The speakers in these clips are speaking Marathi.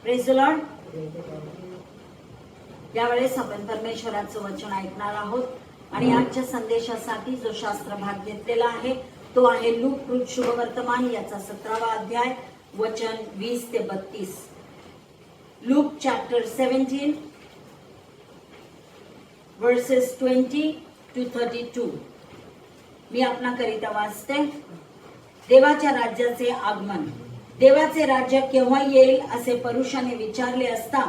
Praise the Lord. यावेळेस आपण परमेश्वराचं वचन ऐकणार आहोत आणि आजच्या संदेशासाठी जो शास्त्र भाग घेतलेला आहे तो आहे लूक शुभवर्तमान याचा 17वा अध्याय वचन 20 ते 32. Look chapter 17 versus 20 to 32. मी आपणाकरिता वाचते. देवाच्या राज्याचे आगमन. देवाचे राज्य केव्हा येईल असे पुरुषाने विचारले असता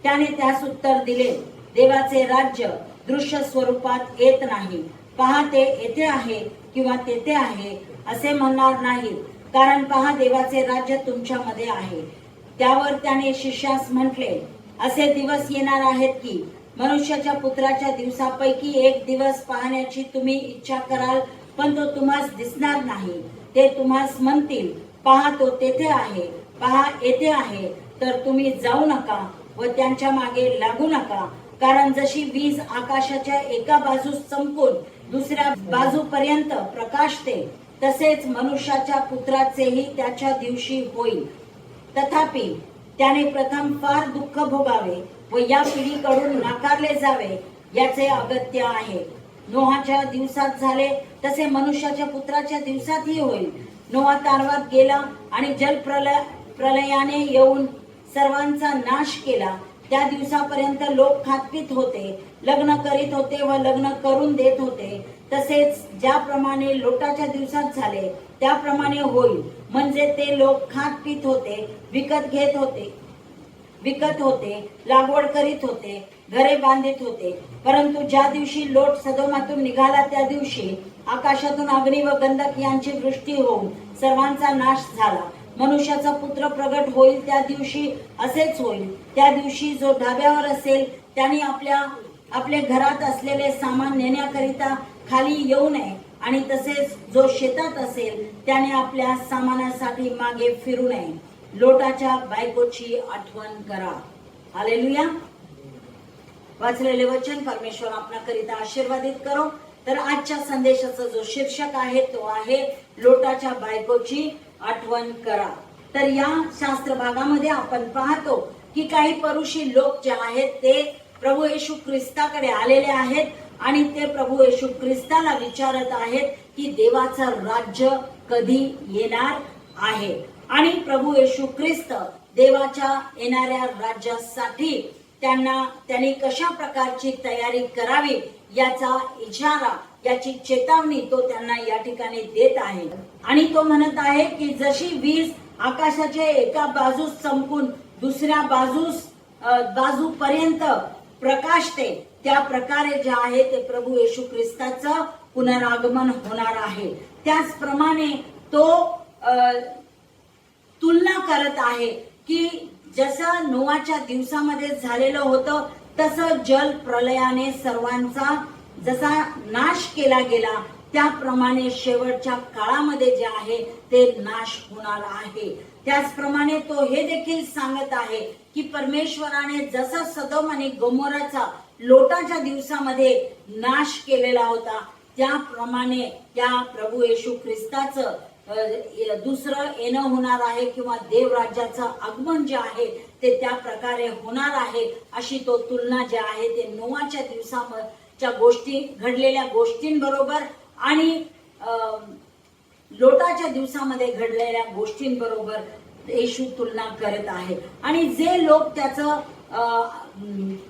त्याने त्यास उत्तर दिले, देवाचे राज्य दृश्य स्वरूपात येत नाही. पहा ते येथे आहे किंवा तेथे आहे असे म्हणणार नाही, कारण पहा देवाचे राज्य तुमच्यामध्ये आहे. त्यावर त्याने शिष्यास म्हटले, असे दिवस येणार आहेत की मनुष्याच्या पुत्राच्या दिवसापैकी एक दिवस पाहण्याची तुम्ही इच्छा कराल, पण तो तुम्हास दिसणार नाही. ते तुम्हास म्हणतील, पहा तो तेथे आहे, पहा येथे आहे, तर तुम्ही जाऊ नका व त्यांच्या मागे लागू नका. कारण जशी वीज आकाशाच्या एका बाजूस चमकून दुसऱ्या बाजूपर्यंत प्रकाशते, तसेच मनुष्याच्या पुत्राचेही त्याच्या दिवशी होईल. तथापि त्याने प्रथम फार दुःख भोगावे व या पिढीकडून नाकारले जावे याचे अगत्य आहे. नोहाच्या दिवसात झाले तसे मनुष्याच्या पुत्राच्या दिवसातही होईल. नोहा तारवात गेला आणि प्रलयाने येऊन सर्वांचा नाश केला. त्या दिवसापर्यंत लोक खातपीत होते, लग्न करीत होते व लग्न करून देत होते. तसेच ज्याप्रमाणे लोटाच्या दिवसात झाले त्याप्रमाणे होईल. म्हणजे ते लोक खातपीत होते, विकत होते, लागवड करीत होते, घरे बांधित होते. परंतु ज्या दिवशी लोट सदोमातून निघाला त्या दिवशी आकाशातून अग्नी व गंधक यांची वृष्टी होऊन सर्वांचा नाश झाला. मनुष्याचा पुत्र प्रगट होईल त्या दिवशी असेच होईल. त्या दिवशी जो ढाब्यावर असेल त्याने आपल्या घरात असलेले सामान नेण्याकरिता खाली येऊ नये, आणि तसेच जो शेतात असेल त्याने आपल्या सामानासाठी मागे फिरू नये. लोटाच्या बायकोची आठवण करा. हालेलुया. वाचलेले वचन परमेश्वर आपणाकरिता आशीर्वादित करो. तर आजच्या संदेशाचा जो शीर्षक आहे तो आहे लोटाच्या बायकोची आठवण करा. तर या शास्त्र भागामध्ये आपण पाहतो की काही परुषी लोक जे आहेत ते प्रभू येशू ख्रिस्ताकडे आलेले आहेत आणि ते प्रभू येशू ख्रिस्ताला विचारत आहेत की देवाचं राज्य कधी येणार आहे. आणि प्रभू येशू ख्रिस्त देवाच्या येणाऱ्या राज्यासाठी त्यांनी कशा प्रकारची तयारी करावी याचा इशारा, याची चेतावणी तो त्यांना या ठिकाणी देत आहे. आणि तो म्हणत आहे की जशी वीज आकाशाच्या एका बाजूस चमकून दुसऱ्या बाजूपर्यंत प्रकाशते, त्या प्रकारे जे आहे ते प्रभू येशू ख्रिस्ताचं पुनरागमन होणार आहे. त्याचप्रमाणे तो तुलना करत आहे की जसं नोआच्या दिवसामध्ये झालेलं होतं तसं जल प्रलयाने सर्वांचा जसा नाश केला गेला त्याप्रमाणे शेवटच्या काळामध्ये जे आहे ते नाश होणार आहे. त्याचप्रमाणे तो हे देखील सांगत आहे की परमेश्वराने जसा सदोम आणि गोमोराचा लोटाच्या दिवसामध्ये नाश केलेला होता त्याप्रमाणे त्या प्रभू येशू ख्रिस्ताचं दुसरं येणं होणार आहे किंवा देव राज्याचं आगमन जे आहे ते त्या प्रकारे होणार आहे. अशी तो तुलना जे आहे ते नोआच्या दिवसाच्या गोष्टी घडलेल्या गोष्टींबरोबर आणि लोटाच्या दिवसामध्ये घडलेल्या गोष्टींबरोबर येशू तुलना करत आहे. आणि जे लोक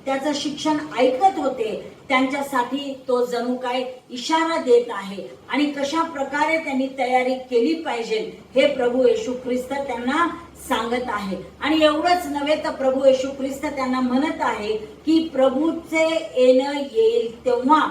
त्याचं शिक्षण ऐकत होते त्यांच्यासाठी तो जणू काय इशारा देत आहे आणि कशा प्रकारे त्यांनी तयारी केली पाहिजे हे प्रभू येशू ख्रिस्त त्यांना सांगत आहे. आणि एवढंच नव्हे तर प्रभू येशू ख्रिस्त त्यांना म्हणत आहे की प्रभूचे येणं येईल तेव्हा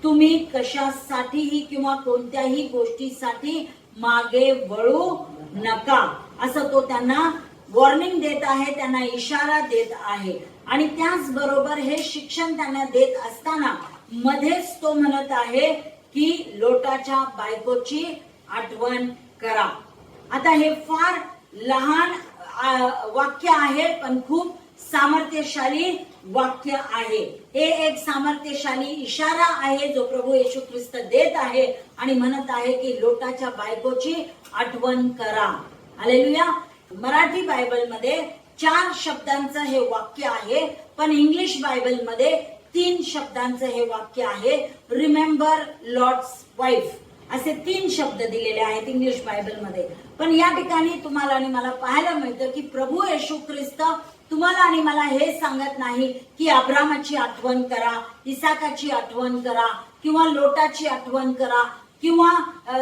तुम्ही कशासाठीही किंवा कोणत्याही गोष्टीसाठी मागे वळू नका, असं तो त्यांना वॉर्निंग देत आहे, त्यांना इशारा देत आहे. आणि त्याचबरोबर हे शिक्षण त्यांना देत असताना मध्येच तो म्हणत आहे की लोटाच्या बायकोची आठवण करा. आता हे फार लहान वाक्य आहे पण खूप सामर्थ्यशाली वाक्य आहे. हे एक सामर्थ्यशाली इशारा आहे जो प्रभू येशू ख्रिस्त देत आहे आणि म्हणत आहे की लोटाच्या बायकोची आठवण करा. हालेलुया. मराठी बायबलमध्ये 4 शब्दांचं हे वाक्य आहे, पण इंग्लिश बायबलमध्ये 3 शब्दांचं हे वाक्य आहे. रिमेंबर लॉर्ड्स वाईफ असे 3 शब्द दिलेले आहेत इंग्लिश बायबलमध्ये. पण या ठिकाणी तुम्हाला आणि मला पाहायला मिळतं की प्रभू येशू ख्रिस्त तुम्हाला आणि मला हे सांगत नाही की अब्रामाची आठवण करा, इसाकाची आठवण करा, किंवा लोटाची आठवण करा, किंवा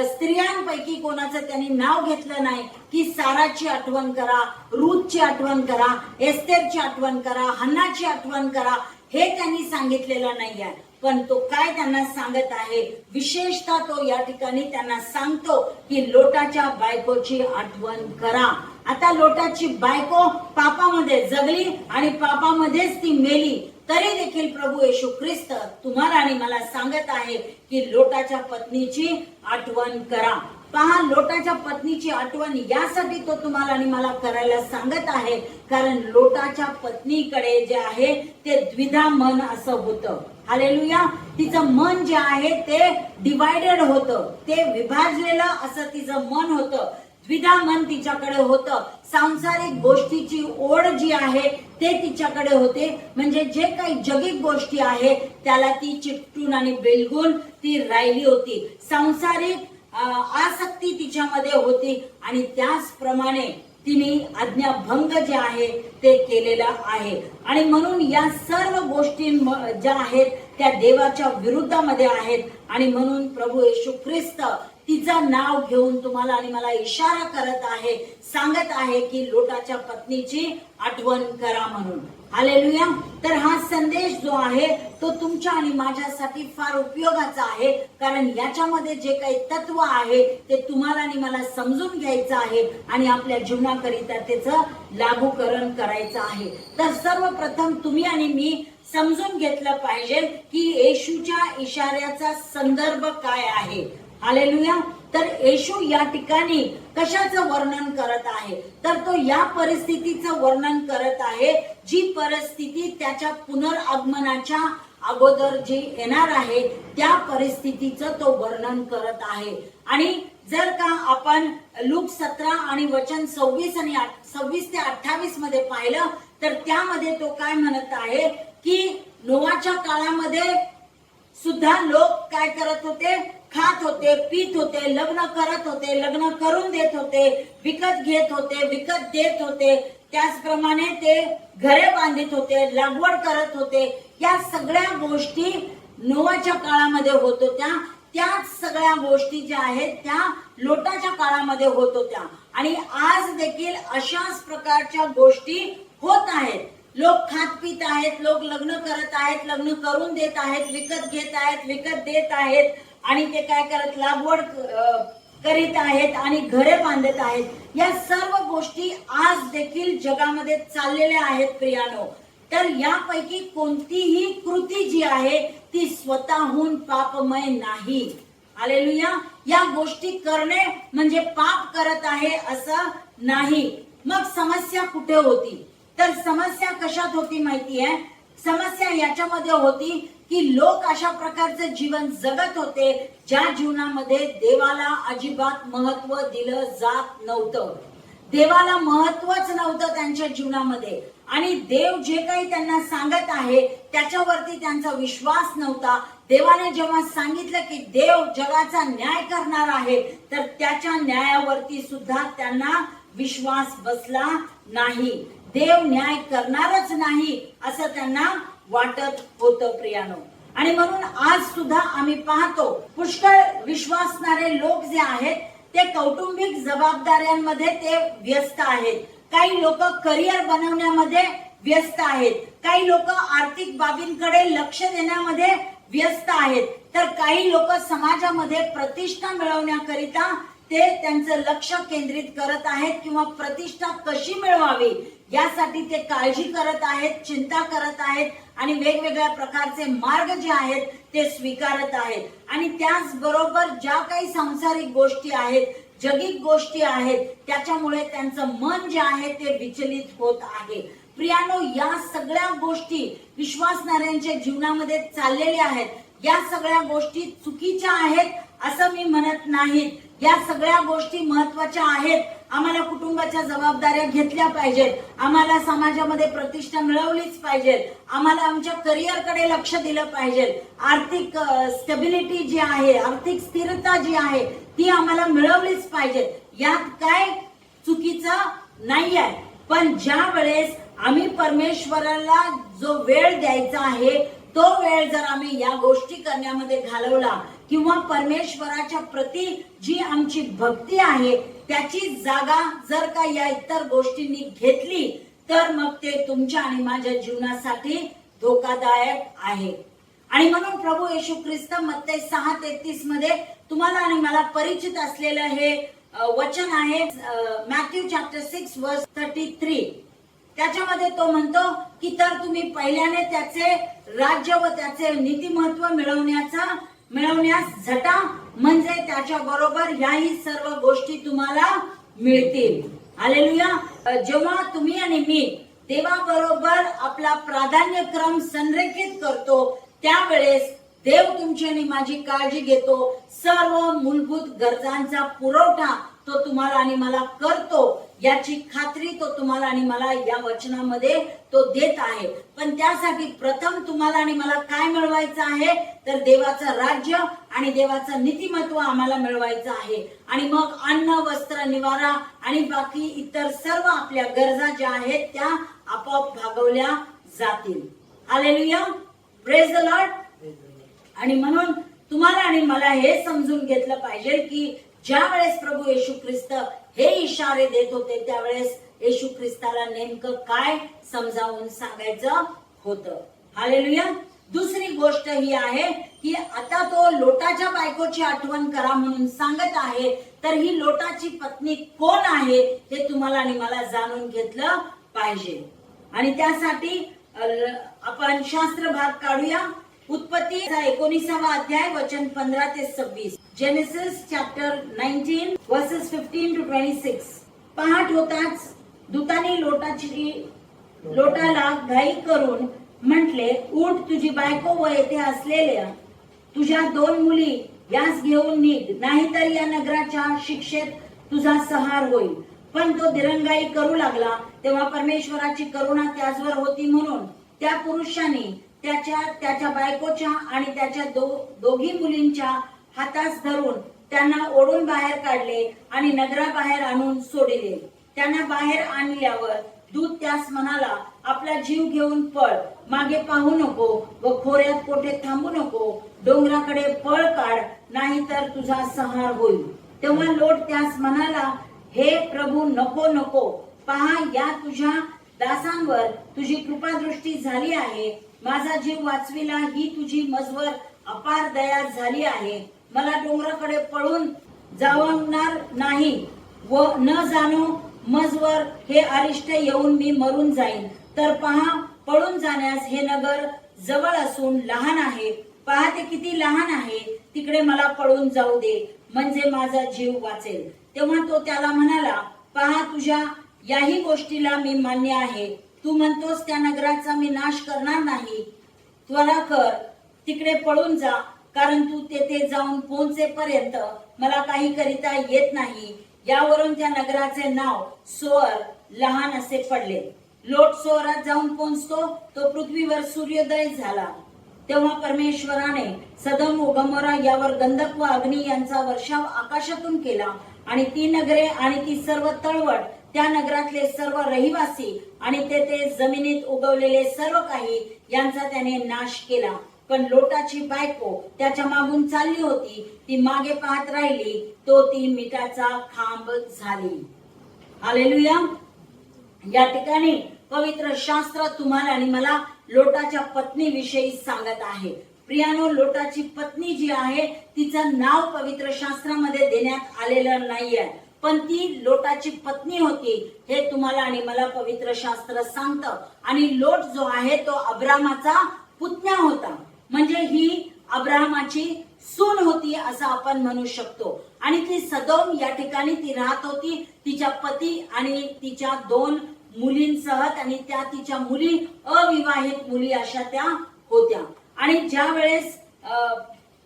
स्त्रियांपैकी कोणाचं त्यांनी नाव घेतलं नाही की साराची आठवण करा, रूथची आठवण करा, एस्तेरची आठवण करा, हन्नाची आठवण करा, हे त्यांनी सांगितलेलं नाही आहे. पण तो काय त्यांना सांगत आहे, विशेषतः तो या ठिकाणी त्यांना सांगतो की लोटाच्या बायकोची आठवण करा. आता लोटाची बायको पापामध्ये जगली आणि पापामध्येच ती मेली, तरी देखील प्रभू येशू ख्रिस्त तुम्हाला आणि मला सांगत आहे की लोटाच्या पत्नीची आठवण करा. पहा, लोटाच्या पत्नीची आठवण यासाठी तो तुम्हाला आणि मला करायला सांगत आहे, कारण लोटाच्या पत्नीकडे जे आहे ते द्विधा मन असं होतं. हालेलुया. तिचं मन जे आहे ते डिवायडेड होतं, ते विभाजलेलं असं तिचं मन होतं. द्विधा मन तिच्याकडे होतं. सांसारिक गोष्टीची ओढ जी आहे ते तिच्याकडे होते. म्हणजे जे काही जगिक गोष्टी आहे त्याला ती चिकटून आणि बेलगून ती राहिली होती. सांसारिक आसक्ती तिच्यामध्ये होती आणि त्याचप्रमाणे तिने आज्ञाभंग जे आहे ते केलेला आहे. आणि म्हणून या सर्व गोष्टी ज्या आहेत त्या देवाच्या विरुद्धामध्ये आहेत. आणि म्हणून प्रभू येशू ख्रिस्त तिचं नाव घेऊन तुम्हाला आणि मला इशारा करत आहे, सांगत आहे की लोटाच्या पत्नीची आठवण करा म्हणून. हालेलुया. तर हा संदेश जो आहे तो तुमच्या आणि माझ्यासाठी फार उपयोगाचा आहे, कारण याच्यामध्ये जे काही तत्व आहे ते तुम्हाला आणि मला समजून घ्यायचं आहे आणि आपल्या जीवनाकरिता त्याचं लागूकरण करायचं आहे. तर सर्वप्रथम तुम्ही आणि मी समजून घेतलं पाहिजे की येशूच्या इशाऱ्याचा संदर्भ काय आहे. हालेलुया. तर येशू या ठिकाणी कशाचं वर्णन करत आहे, तर तो या परिस्थितीचं वर्णन करत आहे, जी परिस्थिती त्याच्या पुनरागमनाच्या अगोदर जी येणार आहे त्या परिस्थितीचं तो वर्णन करत आहे. आणि जर का आपण लूक 17 आणि वचन 26 ते 28 मध्ये पाहिलं तर त्यामध्ये तो काय म्हणत आहे की नोआच्या काळामध्ये सुद्धा लोक काय करत होते, खात होते, पीत होते, लग्न करत होते, लग्न करून देत होते, विकत घेत होते, विकत देत होते, त्याचप्रमाणे ते घरे बांधित होते, लागवड करत होते. या सगळ्या गोष्टी नोआच्या काळामध्ये होत होत्या. त्याच सगळ्या गोष्टी ज्या आहेत त्या लोटाच्या काळामध्ये होत होत्या. आणि आज देखील अशाच प्रकारच्या गोष्टी होत आहेत. लोक खात पित आहेत, लोक लग्न करत आहेत, लग्न करून देत आहेत, विकत घेत आहेत, विकत देत आहेत, आणि ते काय करत लागवड करीत आहेत आणि घरे बांधत आहेत. या सर्व गोष्टी आज देखील जगामध्ये चाललेल्या आहेत प्रियानो. तर यापैकी कोणतीही कृती जी आहे ती स्वतःहून पापमय नाही. हालेलुया. या गोष्टी करणे म्हणजे पाप करत आहे असं नाही. मग समस्या कुठे होती, तर समस्या कशात होती माहिती आहे, समस्या याच्यामध्ये होती की लोक अशा प्रकारचं जीवन जगत होते ज्या जीवनामध्ये देवाला अजिबात महत्व दिलं जात नव्हतं. देवाला महत्वच नव्हतं त्यांच्या जीवनामध्ये. आणि देव जे काही त्यांना सांगत आहे त्याच्यावरती त्यांचा विश्वास नव्हता. देवाने जेव्हा सांगितलं की देव जगाचा न्याय करणार आहे तर त्याच्या न्यायावरती सुद्धा त्यांना विश्वास बसला नाही. देव न्याय करणारच नाही असं त्यांना वाटत होतं प्रियानो. आणि म्हणून आज सुद्धा आम्ही पाहतो पुष्कळ विश्वासणारे लोक जे आहेत ते कौटुंबिक जबाबदाऱ्यांमध्ये ते व्यस्त आहेत. काही लोक करिअर बनवण्यामध्ये व्यस्त आहेत, काही लोक आर्थिक बाबींकडे लक्ष देण्यामध्ये व्यस्त आहेत, तर काही लोक समाजामध्ये प्रतिष्ठा मिळवण्याकरिता ते त्यांचं लक्ष केंद्रित करत आहेत किंवा प्रतिष्ठा कशी मिळवावी यासाठी ते काळजी करत आहेत, चिंता करत आहेत आणि वेगवेगळ्या प्रकारचे मार्ग जे आहेत ते स्वीकारत आहेत. आणि त्याचबरोबर ज्या काही सांसारिक गोष्टी आहेत, जगिक गोष्टी आहेत, त्याच्यामुळे त्यांचं मन जे आहे ते विचलित होत आहे. प्रियानो, या सगळ्या गोष्टी विश्वासणाऱ्यांच्या जीवनामध्ये चाललेल्या आहेत. या सगळ्या गोष्टी चुकीच्या आहेत असं मी म्हणत नाही. या सगळ्या गोष्टी महत्वाच्या आहेत आम्हाला कुटुंबाच्या जबाबदाऱ्या घेतल्या पाहिजेत, आम्हाला समाजामध्ये प्रतिष्ठा मिळवलीच पाहिजे, आम्हाला आमच्या करिअरकडे लक्ष दिलं पाहिजे, आर्थिक स्टेबिलिटी जी आहे, आर्थिक स्थिरता जी आहे ती आम्हाला मिळवलीच पाहिजे. यात काय चुकीचं नाही आहे. पण ज्या वेळेस आम्ही परमेश्वराला जो वेळ द्यायचा आहे तो वेळ जर आम्ही या गोष्टी करण्यामध्ये घालवला किंवा परमेश्वराच्या प्रती जी आमची भक्ती आहे त्याची जागा जर का या इतर गोष्टींनी घेतली तर मग ते तुमच्या आणि माझ्या जीवनासाठी धोकादायक आहे. आणि म्हणून प्रभू येशू ख्रिस्त मत्ती 6:33 मध्ये तुम्हाला आणि मला परिचित असलेलं हे वचन आहे, मॅथ्यू चॅप्टर 6 वर्स 33. त्याच्यामध्ये तो म्हणतो की तर तुम्ही पहिल्याने त्याचे राज्य व त्याचे नीतिमत्व मिळवण्यास झटा, म्हणजे त्याच्या बरोबर याही सर्व गोष्टी तुम्हाला मिळतील. हालेलुया. जेव्हा तुम्ही आणि मी देवाबरोबर आपला प्राधान्यक्रम संरेखित करतो त्यावेळेस देव तुमची आणि माझी काळजी घेतो. सर्व मूलभूत गरजांचा पुरवठा तो तुम्हाला आणि मला करतो याची खात्री तो तुम्हाला आणि मला या वचनामध्ये तो देत आहे. पण त्यासाठी प्रथम तुम्हाला आणि मला काय मिळवायचं आहे तर देवाचं राज्य आणि देवाचं नीतिमत्व आम्हाला मिळवायचं आहे. आणि मग अन्न, वस्त्र, निवारा आणि बाकी इतर सर्व आपल्या गरजा ज्या आहेत त्या आपोआप भागवल्या जातील. हालेलुया. Praise the Lord. आणि म्हणून तुम्हाला आणि मला हे समजून घेतलं पाहिजे की ज्या वेळेस प्रभू येशू ख्रिस्त हे इशारे देत होते त्यावेळेस येशू ख्रिस्ताला नेमकं काय समजावून सांगायचं होतं. हालेलुया. दुसरी गोष्ट ही आहे की आता तो लोटाच्या बायकोची आठवण करा म्हणून सांगत आहे, तर ही लोटाची पत्नी कोण आहे हे तुम्हाला आणि मला जाणून घेतलं पाहिजे. आणि त्यासाठी आपण शास्त्र भाग काढूया. उत्पत्तीचा 19वा अध्याय वचन 15 ते 26. Genesis chapter 19 versus 15 to 26. पहाट होताच दूताने लोटाला घाई करून म्हटले, उठ, तुझी बायको व येथे असलेल्या तुझ्या 2 मुली यास घेऊन निघ, नाहीतर या नगराच्या शिक्षेत तुझा संहार होईल. पण तो दिरंगाई करू लागला. तेव्हा परमेश्वराची करुणा त्याचवर होती म्हणून त्या पुरुषाने त्याच्या बायकोच्या आणि त्याच्या दोघी मुलींच्या हातास धरून त्यांना ओढून बाहेर काढले आणि नगराबाहेर आणून सोडिले. त्यांना बाहेर आणल्यावर दूत त्यास म्हणाला, आपला जीव घेऊन पळ, मागे पाहू नको व खोऱ्यात कोठे थांबू नको, डोंगराकडे पळ काढ, नाहीतर तुझा संहार होईल. तेव्हा लोट त्यास म्हणाला, हे प्रभू, नको नको, पहा या तुझ्या दासांवर तुझी कृपादृष्टी झाली आहे. माझा जीव वाचविला ही तुझी मजवर अपार दया झाली आहे. मला डोंगराकडे पळून जावणार नाही व न जाणो मजवर हे अरिष्ट येऊन मी मरून जाईन. तर पहा, पळून जाण्यास हे नगर जवळ असून लहान आहे. पहा ते किती लहान आहे, तिकडे मला पळून जाऊ दे, म्हणजे माझा जीव वाचेल. तेव्हा तो त्याला म्हणाला, पहा, तुझ्या याही गोष्टीला मी मान्य आहे. तू म्हणतोस त्या नगराचा मी नाश करणार नाही. त्वरा कर, तिकडे पळून जा, कारण तू तेथे जाऊन पोहोचेपर्यंत मला काही करिता येत नाही. यावरून त्या नगराचे नाव सोअर, लहान असे पडले. लोट सोअरात जाऊन पोहोचतो तो पृथ्वीवर सूर्योदय झाला. तेव्हा परमेश्वराने सदोम व गमोरा यावर गंधक व अग्नी यांचा वर्षाव आकाशातून केला आणि ती नगरे आणि ती सर्व तळवट, त्या नगरातले सर्व रहिवासी आणि तेथे जमिनीत उगवलेले सर्व काही यांचा त्याने नाश केला. पण लोटाची बायको त्याच्या मागून चालली होती, ती मागे पाहत राहिली, तो ती मिठाचा खांब झाली. हालेलुया. या ठिकाणी पवित्र शास्त्र तुम्हाला आणि मला लोटाच्या पत्नी विषयी सांगत आहे. प्रियानो, लोटाची पत्नी जी आहे तिचं नाव पवित्र शास्त्रामध्ये देण्यात आलेलं नाहीये, पण ती लोटाची पत्नी होती हे तुम्हाला आणि मला पवित्र शास्त्र सांगतं. आणि लोट जो आहे तो अब्रामाचा पुतण्या होता, म्हणजे ही अब्रामाची सून होती असं आपण म्हणू शकतो. आणि ती सदोम या ठिकाणी ती राहत होती तिच्या पती आणि तिच्या 2 मुलींसह, आणि त्या तिच्या मुली अविवाहित मुली अशा त्या होत्या. आणि ज्या वेळेस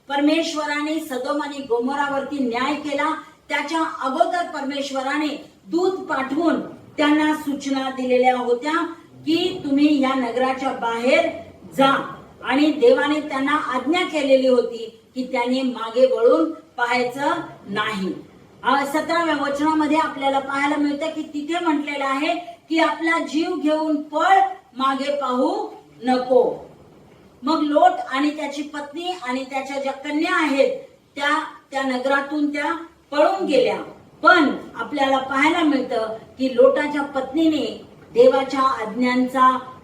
परमेश्वराने सदोम आणि गोमोरावरती न्याय केला त्याच्या अगोदर परमेश्वराने दूत पाठवून त्यांना सूचना दिलेल्या होत्या की तुम्ही या नगराच्या बाहेर जा, आणि देवाने त्यांना आज्ञा केलेली होती की त्यांनी मागे वळून पाहायचं नाही. 17व्या वचनामध्ये आपल्याला पाहायला मिळतं की तिथे म्हटलेलं आहे की आपला जीव घेऊन पळ, मागे पाहू नको. मग लोट आणि त्याची पत्नी आणि त्याच्या ज्या कन्या आहेत त्या नगरातून त्या पळून गेल्या. पण आपल्याला पाहायला मिळतं की लोटाच्या पत्नीने देवाच्या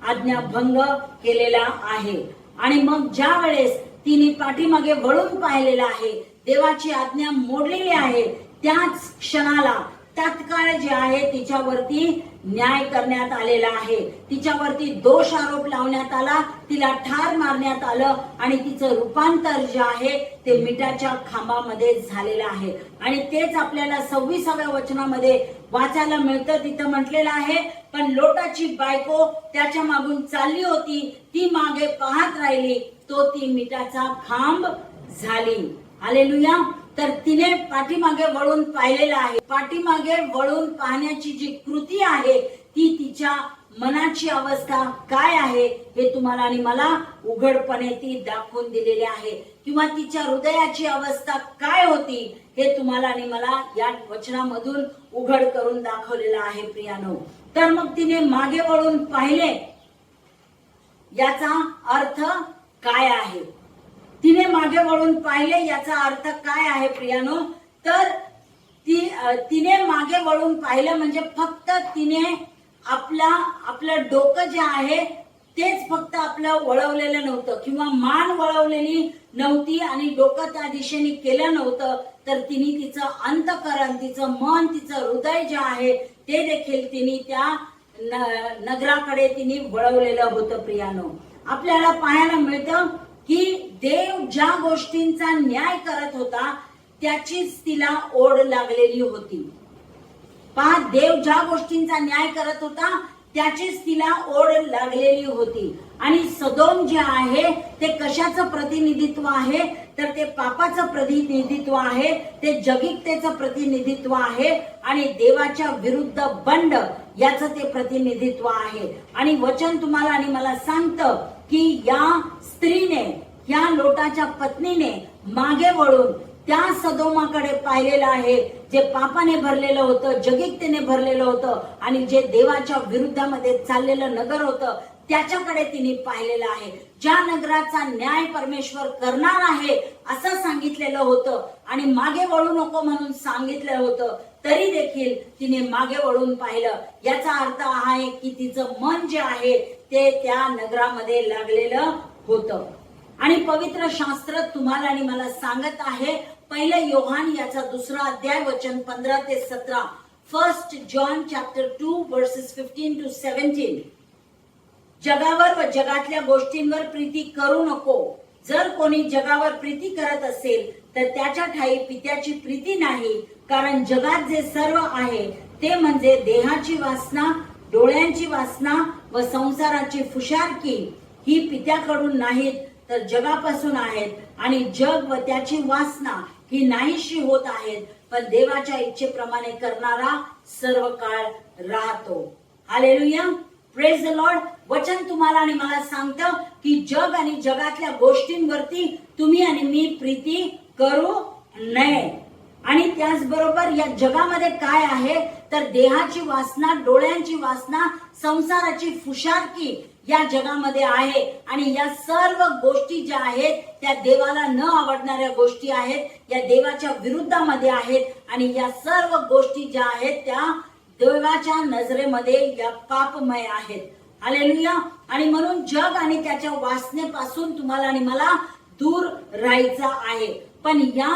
आज्ञाभंग केलेला आहे. आणि मग ज्या वेळेस तिने पाठीमागे वळून पाहिलेलं आहे, देवाची आज्ञा मोडलेली आहे, त्याच क्षणाला तात्काळ जे आहे तिच्यावरती न्याय करण्यात आलेला आहे. तिच्यावरती दोष आरोप लावण्यात आला, तिला ठार मारण्यात आलं आणि तिचं रूपांतर जे आहे ते मिठाच्या खांबामध्ये झालेलं आहे. आणि तेच आपल्याला 26व्या वचनामध्ये वाचायला मिळतं. तिथं म्हटलेलं आहे, पण लोटाची बायको त्याच्या मागून चालली होती, ती मागे पाहत राहिली, तो ती मिठाचा खांब झाली. हालेलुया. तर तिने पाठीमागे वळून पाहिलेलं आहे. पाठीमागे वळून पाहण्याची जी कृती आहे ती तिच्या मनाची अवस्था काय आहे हे तुम्हाला आणि मला उघडपणे ती दाखवून दिलेली आहे, किंवा तिच्या हृदयाची अवस्था काय होती हे तुम्हाला आणि मला या वचनामधून उघड करून दाखवलेलं आहे प्रियानो. तर मग तिने मागे वळून पाहिले, याचा अर्थ काय आहे? तिने मागे वळून पाहिले याचा अर्थ काय आहे प्रियानो? तर तिने मागे वळून पाहिलं म्हणजे फक्त तिने आपलं डोकं जे आहे तेच फक्त आपलं वळवलेलं नव्हतं, किंवा मान वळवलेली नव्हती आणि डोकं त्या दिशेने केलं नव्हतं, तर तिने तिचं अंतःकरण, तिचं मन, तिचं हृदय जे आहे ते देखील तिने त्या नगराकडे तिने वळवलेलं होतं प्रियानो. आपल्याला पाहायला मिळतं की देव ज्या गोष्टींचा न्याय करत होता त्याचीच तिला ओढ लागलेली होती. पहा, देव ज्या गोष्टींचा न्याय करत होता त्याचीच तिला ओढ लागलेली होती. आणि सदोम जे आहे ते कशाचं प्रतिनिधित्व आहे? तर ते पापाचं प्रतिनिधित्व आहे, ते जगिकतेचं प्रतिनिधित्व आहे आणि देवाच्या विरुद्ध बंड याचं ते प्रतिनिधित्व आहे. आणि वचन तुम्हाला आणि मला सांगतं की या स्त्रीने, या लोटाच्या पत्नीने मागे वळून त्या सदोमाकडे पाहिलेलं आहे, जे पापाने भरलेलं होतं, जगिकतेने भरलेलं होतं आणि जे देवाच्या विरुद्धामध्ये चाललेलं नगर होतं त्याच्याकडे तिने पाहिलेलं आहे. ज्या नगराचा न्याय परमेश्वर करणार आहे असं सांगितलेलं होतं आणि मागे वळू नको म्हणून सांगितलं होतं, तरी देखील तिने मागे वळून पाहिलं. याचा अर्थ आहे की तिचं मन जे आहे ते त्या नगरामध्ये लागलेलं होतं. आणि पवित्र शास्त्र तुम्हाला आणि मला सांगत आहे, पहिलं योहान याचा 2 अध्याय वचन 15 ते 17, 1 John chapter 2 verses 15 to 17, जगावर व जगातल्या गोष्टींवर प्रीती करू नको. जर कोणी जगावर प्रीती करत असेल तर त्याच्या ठाई पित्याची प्रीती नाही, कारण जगात जे सर्व आहे ते म्हणजे देहाची वासना, डोळ्यांची वासना व संसाराची फुशारकी ही पित्याकडून नाहीत तर जगापासून आहेत, आणि जग व त्याची वासना ही नाहीशी होत आहेत, पण देवाच्या इच्छेप्रमाणे करणारा सर्व काळ राहतो. Hallelujah, praise the Lord. वचन तुम्हाला आणि मला सांगतं की जग आणि जगातल्या गोष्टींवरती तुम्ही आणि मी प्रीती करू नये. आणि त्याचबरोबर या जगामध्ये काय आहे तर देहाची वासना, डोळ्यांची वासना, संसाराची फुशारकी या जगामध्ये आहे. आणि या सर्व गोष्टी ज्या आहेत त्या देवाला न आवडणाऱ्या गोष्टी आहेत, या देवाच्या विरुद्धामध्ये आहेत, आणि या सर्व गोष्टी ज्या आहेत त्या देवाच्या नजरेमध्ये या पापमय आहेत. हालेलुया. आणि म्हणून जग आणि त्याच्या वासनेपासून तुम्हाला आणि मला दूर राहायचं आहे. पण या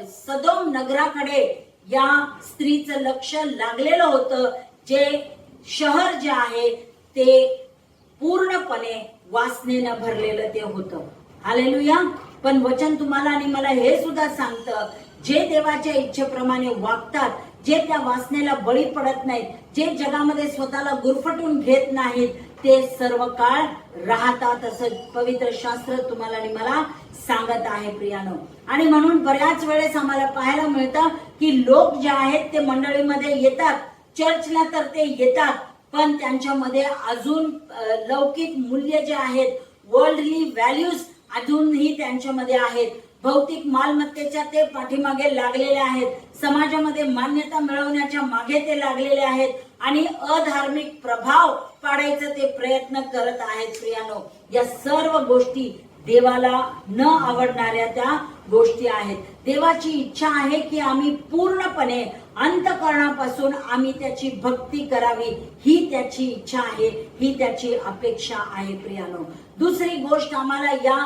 सदोम नगराकडे या स्त्रीचं लक्ष लागलेलं होतं, जे शहर जे आहे ते पूर्णपणे वासनेनं भरलेलं ते होतं. हालेलुया. पण वचन तुम्हाला आणि मला हे सुद्धा सांगतं, जे देवाच्या इच्छेप्रमाणे वागतात, जे त्या वासनेला बळी पडत नाहीत, जे जगामध्ये स्वतःला गुरफटून घेत नाहीत, ते सर्व काळ राहतात असं पवित्र शास्त्र तुम्हाला आणि मला सांगत आहे प्रियानो. आणि म्हणून बऱ्याच वेळेस आम्हाला पाहायला मिळतं की लोक जे आहेत ते मंडळीमध्ये येतात, चर्चला तर ते येतात, पण त्यांच्यामध्ये अजून लौकिक मूल्य जे आहेत, वर्ल्डली व्हॅल्यूज अजूनही त्यांच्यामध्ये आहेत. भौतिक मालमत्तेच्या ते पाठीमागे लागलेले आहेत, समाजामध्ये मान्यता मिळवण्याच्या मागे ते लागलेले आहेत आणि अधार्मिक प्रभाव पाडायचा ते प्रयत्न करत आहेत. प्रियानो, या सर्व गोष्टी देवाला न आवडणाऱ्या त्या गोष्टी आहेत. देवाची इच्छा आहे की आम्ही पूर्णपणे अंतःकरणापासून आम्ही त्याची भक्ती करावी, ही त्याची इच्छा आहे, ही त्याची अपेक्षा आहे. प्रियानो, दुसरी गोष्ट आम्हाला या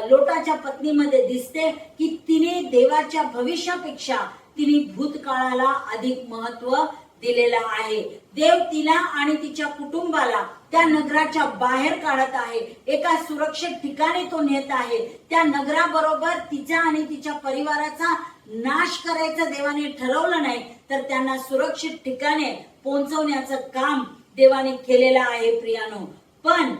लोटाच्या पत्नीमध्ये दिसते की तिने देवाच्या भविष्यापेक्षा तिने भूतकाळाला अधिक महत्व दिलेलं आहे. देव तिला आणि तिच्या कुटुंबाला त्या नगराच्या बाहेर काढत आहे, एका सुरक्षित ठिकाणी तो नेत आहे. त्या नगराबरोबर तिचा आणि तिच्या परिवाराचा नाश करायचं देवाने ठरवलं नाही, तर त्यांना सुरक्षित ठिकाणी पोहोचवण्याचं काम देवाने केलेलं आहे. प्रियानो, पण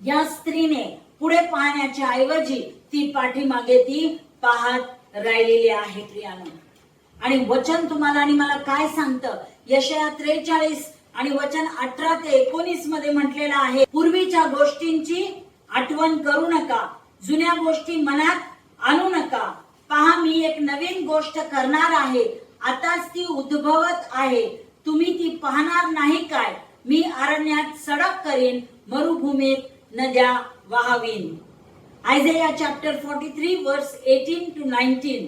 या स्त्रीने पुढे पाहण्याच्या ऐवजी ती पाठीमागे ती पाहत राहिलेली आहे. प्रियानो, आणि वचन तुम्हाला आणि मला काय सांगतं, यशाया 43 आणि वचन 18 ते 19 मध्ये म्हटलेलं आहे, पूर्वीच्या गोष्टींची आठवण करू नका, जुन्या गोष्टी मनात आणू नका. पहा, मी एक नवीन गोष्ट करणार आहे, आताच ती उद्भवत आहे, तुम्ही ती पाहणार नाही काय? मी अरण्यात सडक करीन, मरुभूमीत नद्या वाहवीन. आयझाया चॅप्टर 43 वर्स 18 to 19.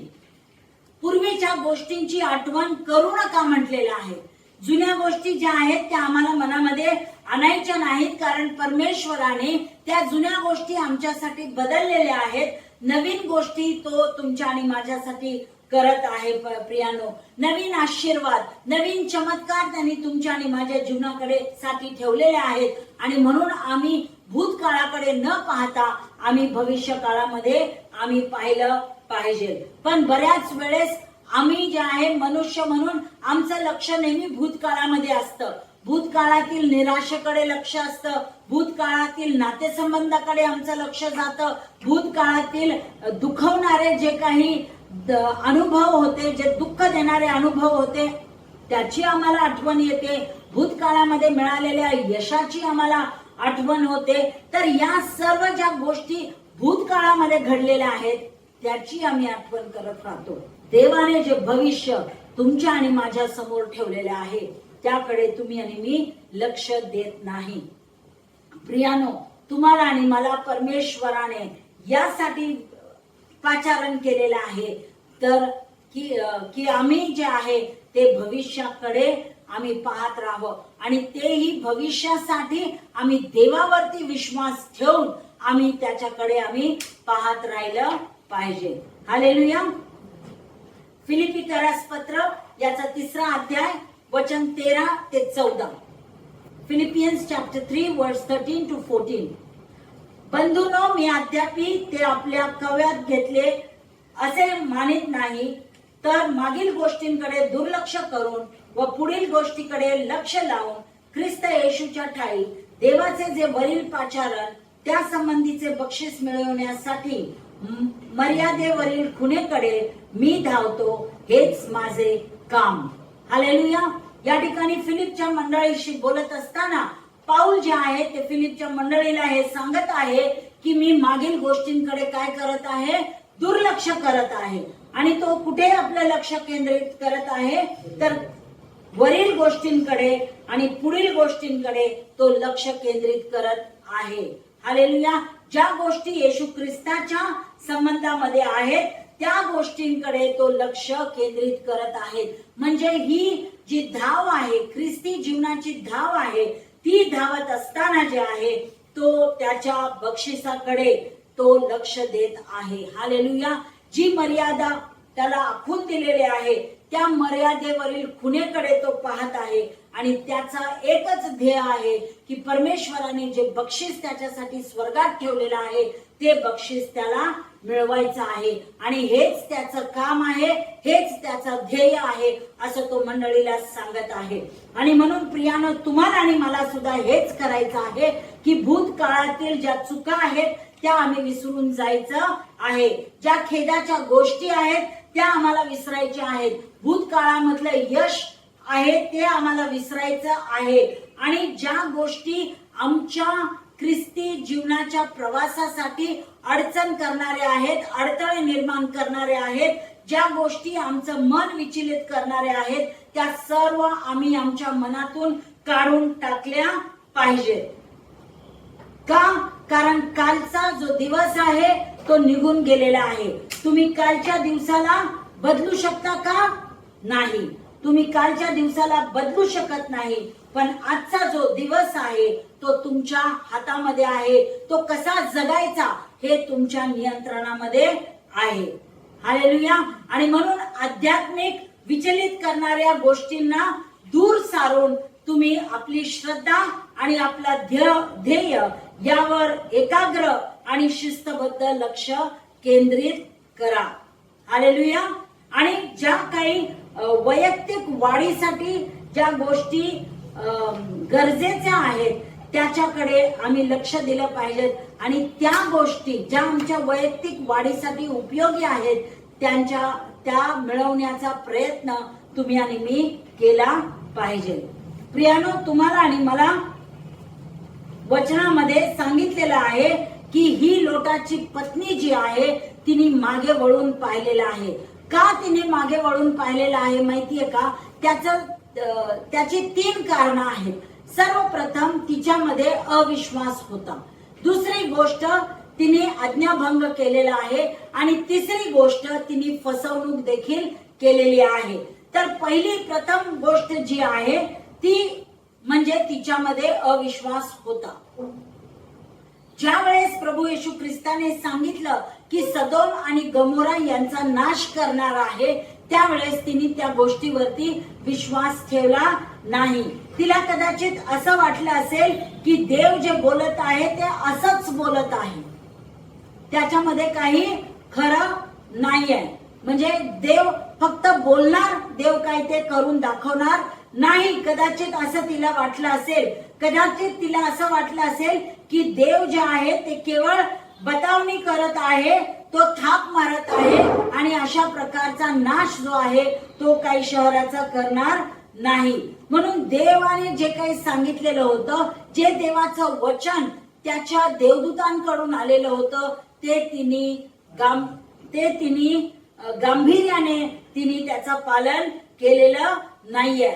पूर्वीच्या गोष्टींची आठवण करू नका म्हटलेलं आहे. जुन्या गोष्टी ज्या आहेत त्या आम्हाला मनामध्ये आणायच्या नाहीत, कारण परमेश्वराने त्या जुन्या गोष्टी आमच्यासाठी बदललेल्या आहेत. नवीन गोष्टी तो तुमच्या आणि माझ्यासाठी करत आहे. प्रियानो, नवीन आशीर्वाद, नवीन चमत्कार त्यांनी तुमच्या आणि माझ्या जीवनाकडे साठी ठेवलेले आहेत. आणि म्हणून आम्ही भूतकाळाकडे न पाहता आम्ही भविष्य काळामध्ये आम्ही पाहिलं पाहिजे. पण बऱ्याच वेळेस आम्ही जे आहे मनुष्य म्हणून आमचं लक्ष नेहमी भूतकाळामध्ये असतं. भूतकाळातील निराशेकडे लक्ष असतं, भूतकाळातील नातेसंबंधाकडे आमचं लक्ष जातं, भूतकाळातील दुखवणारे जे काही अनुभव होते, जे दुःख देणारे अनुभव होते त्याची आम्हाला आठवण येते, भूतकाळामध्ये मिळालेल्या यशाची आम्हाला आठवण होते. तर या सर्व ज्या गोष्टी भूतकाळामध्ये घडलेल्या आहेत त्याची आम्ही आठवण करत राहतो. देवाने जे भविष्य तुमच्या आणि माझ्या समोर ठेवलेले आहे त्याकडे तुम्ही आणि मी लक्ष देत नाही. प्रियानो, तुम्हाला आणि मला परमेश्वराने यासाठी पाचारण केलेलं आहे तर की आम्ही जे आहे ते भविष्याकडे आम्ही पाहत राहावं, आणि तेही भविष्यासाठी आम्ही देवावरती विश्वास ठेवून आम्ही त्याच्याकडे आम्ही पाहत राहिलं पाहिजे. हालेलुया. फिलिपिकरास पत्र याचा 3रा अध्याय वचन 13 ते 14. फिलिपियन्स चॅप्टर 3 वर्स 13 to 14. बंधूनो, मी अद्यापि ते आपल्या कव्यात घेतले असे मानित नाही, तर मागील गोष्टींकडे दुर्लक्ष करून व पुढील गोष्टीकडे लक्ष लावून ख्रिस्त येशूच्या ठाई देवाचे जे वरील पाचारण त्या संबंधीचे बक्षीस मिळवण्यासाठी मर्यादेवरील खुणेकडे मी धावतो, हेच माझे काम. हालेलुया. या ठिकाणी फिलिपच्या मंडळीशी बोलत असताना पाऊल जे आहे ते फिलिपच्या मंडळीला हे सांगत आहे की मी मागील गोष्टींकडे काय करत आहे, दुर्लक्ष करत आहे. आणि तो कुठे आपलं लक्ष केंद्रित करत आहे, तर वरील गोष्टींकडे आणि पुढील गोष्टींकडे तो लक्ष केंद्रित करत आहे. हालेलुया. ज्या गोष्टी येशू ख्रिस्ताच्या संबंधामध्ये आहेत त्या गोष्टींकडे तो लक्ष केंद्रित करत आहेत. म्हणजे ही जी धाव आहे, ख्रिस्ती जीवनाची धाव आहे, ती धावत असताना जे आहे तो त्याच्या बक्षिसाकडे तो लक्ष देत आहे. हालेलुया. जी मर्यादा त्याला आखून दिलेली आहे त्या मर्यादेवरील खुणेकडे तो पाहत आहे आणि त्याचा एकच ध्येय आहे की परमेश्वराने जे बक्षीस त्याच्यासाठी स्वर्गात ठेवलेलं आहे ते बक्षीस त्याला मिळवायचं आहे. आणि हेच त्याचं काम आहे, हेच त्याचं ध्येय आहे असं तो मंडळीला सांगत आहे. आणि म्हणून प्रियानं, तुम्हाला आणि मला सुद्धा हेच करायचं आहे की भूतकाळातील ज्या चुका आहेत त्या आम्ही विसरून जायचं आहे. ज्या खेदाच्या गोष्टी आहेत त्या आम्हाला विसरायच्या आहेत. भूतकाळामधलं यश आहे ते आम्हाला विसरायचं आहे. आणि ज्या गोष्टी आमच्या ख्रिस्ती जीवनाच्या प्रवासासाठी अडचण करणारे आहेत, अडथळे निर्माण करणारे आहेत, ज्या गोष्टी आमचं मन विचलित करणारे आहेत, त्या सर्व आम्ही आमच्या मनातून काढून टाकल्या पाहिजेत. का? कारण कालचा जो दिवस आहे तो निघून गेलेला आहे. तुम्ही कालच्या दिवसाला बदलू शकता का? नाही, तुम्ही कालच्या दिवसाला बदलू शकत नाही. पण आजचा जो दिवस आहे तो तुमच्या हातामध्ये आहे. तो कसा जगायचा हे तुमच्या नियंत्रणामध्ये आहे. हालेलुया. आणि म्हणून आध्यात्मिक विचलित करणाऱ्या गोष्टींना दूर सारून तुम्ही आपली श्रद्धा आणि आपला ध्येय यावर एकाग्र आणि शिस्तबद्ध लक्ष केंद्रित करा. हालेलुया. आणि ज्या काही वैयक्तिक वाढीसाठी ज्या गोष्टी गरजेच्या आहेत त्याच्याकडे आम्ही लक्ष दिलं पाहिजे. आणि त्या गोष्टी ज्या आमच्या वैयक्तिक वाढीसाठी उपयोगी आहेत त्या मिळवण्याचा प्रयत्न तुम्ही आणि मी केला पाहिजे. प्रियानो, तुम्हाला आणि मला वचनामध्ये सांगितलेलं आहे की ही लोटाची पत्नी जी आहे तिने मागे वळून पाहिलेलं आहे. का तिने मागे वळून पाहिलेलं आहे माहितीये का? त्याची 3 कारणं आहेत. सर्वप्रथम तिच्यामध्ये अविश्वास होता. दुसरी गोष्ट तिने आज्ञाभंग केलेला आहे. आणि तिसरी गोष्ट तिने फसवणूक देखील केलेली आहे. तर पहिली प्रथम गोष्ट जी आहे ती म्हणजे तिच्यामध्ये अविश्वास होता. ज्या वेळेस प्रभू येशू ख्रिस्ताने सांगितलं की सदोम आणि गमोरा यांचा नाश करणार आहे, त्यावेळेस तिने त्या गोष्टीवरती विश्वास ठेवला नाही. तिला कदाचित असं वाटलं असेल की देव जे बोलत आहे ते असंच बोलत आहे, त्याच्यामध्ये काही खरं नाहीये. म्हणजे देव फक्त बोलणार, देव काय ते करून दाखवणार नाही. कदाचित असं तिला वाटलं असेल. कदाचित तिला असं वाटलं असेल की देव जे आहे ते केवळ बतावणी करत आहे, तो थाप मारत आहे आणि अशा प्रकारचा नाश जो आहे तो काही शहराचा करणार नाही. म्हणून देवाने जे काही सांगितलेलं होतं, जे देवाचं वचन त्याच्या देवदूतांकडून आलेलं होतं ते तिने गांभीर्याने तिने त्याचं पालन केलेलं नाहीये.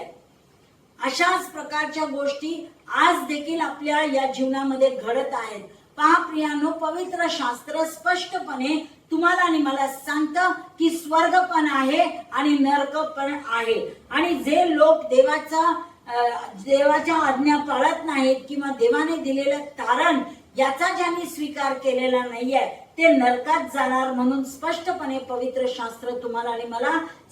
अशाच प्रकारच्या गोष्टी आज देखील आपल्या या जीवनामध्ये घडत आहेत. पहा प्रियानो, पवित्र शास्त्र स्पष्टपणे तुम्हाला आणि मला सांगतं की स्वर्ग पण आहे आणि नरक पण आहे. आणि जे लोक देवाच्या आज्ञा पाळत नाहीत किंवा देवाने दिलेलं तारण याचा ज्यांनी स्वीकार केलेला नाहीये ते नरकात जाणार म्हणून स्पष्टपणे पवित्र शास्त्र तुम्हाला आणि मला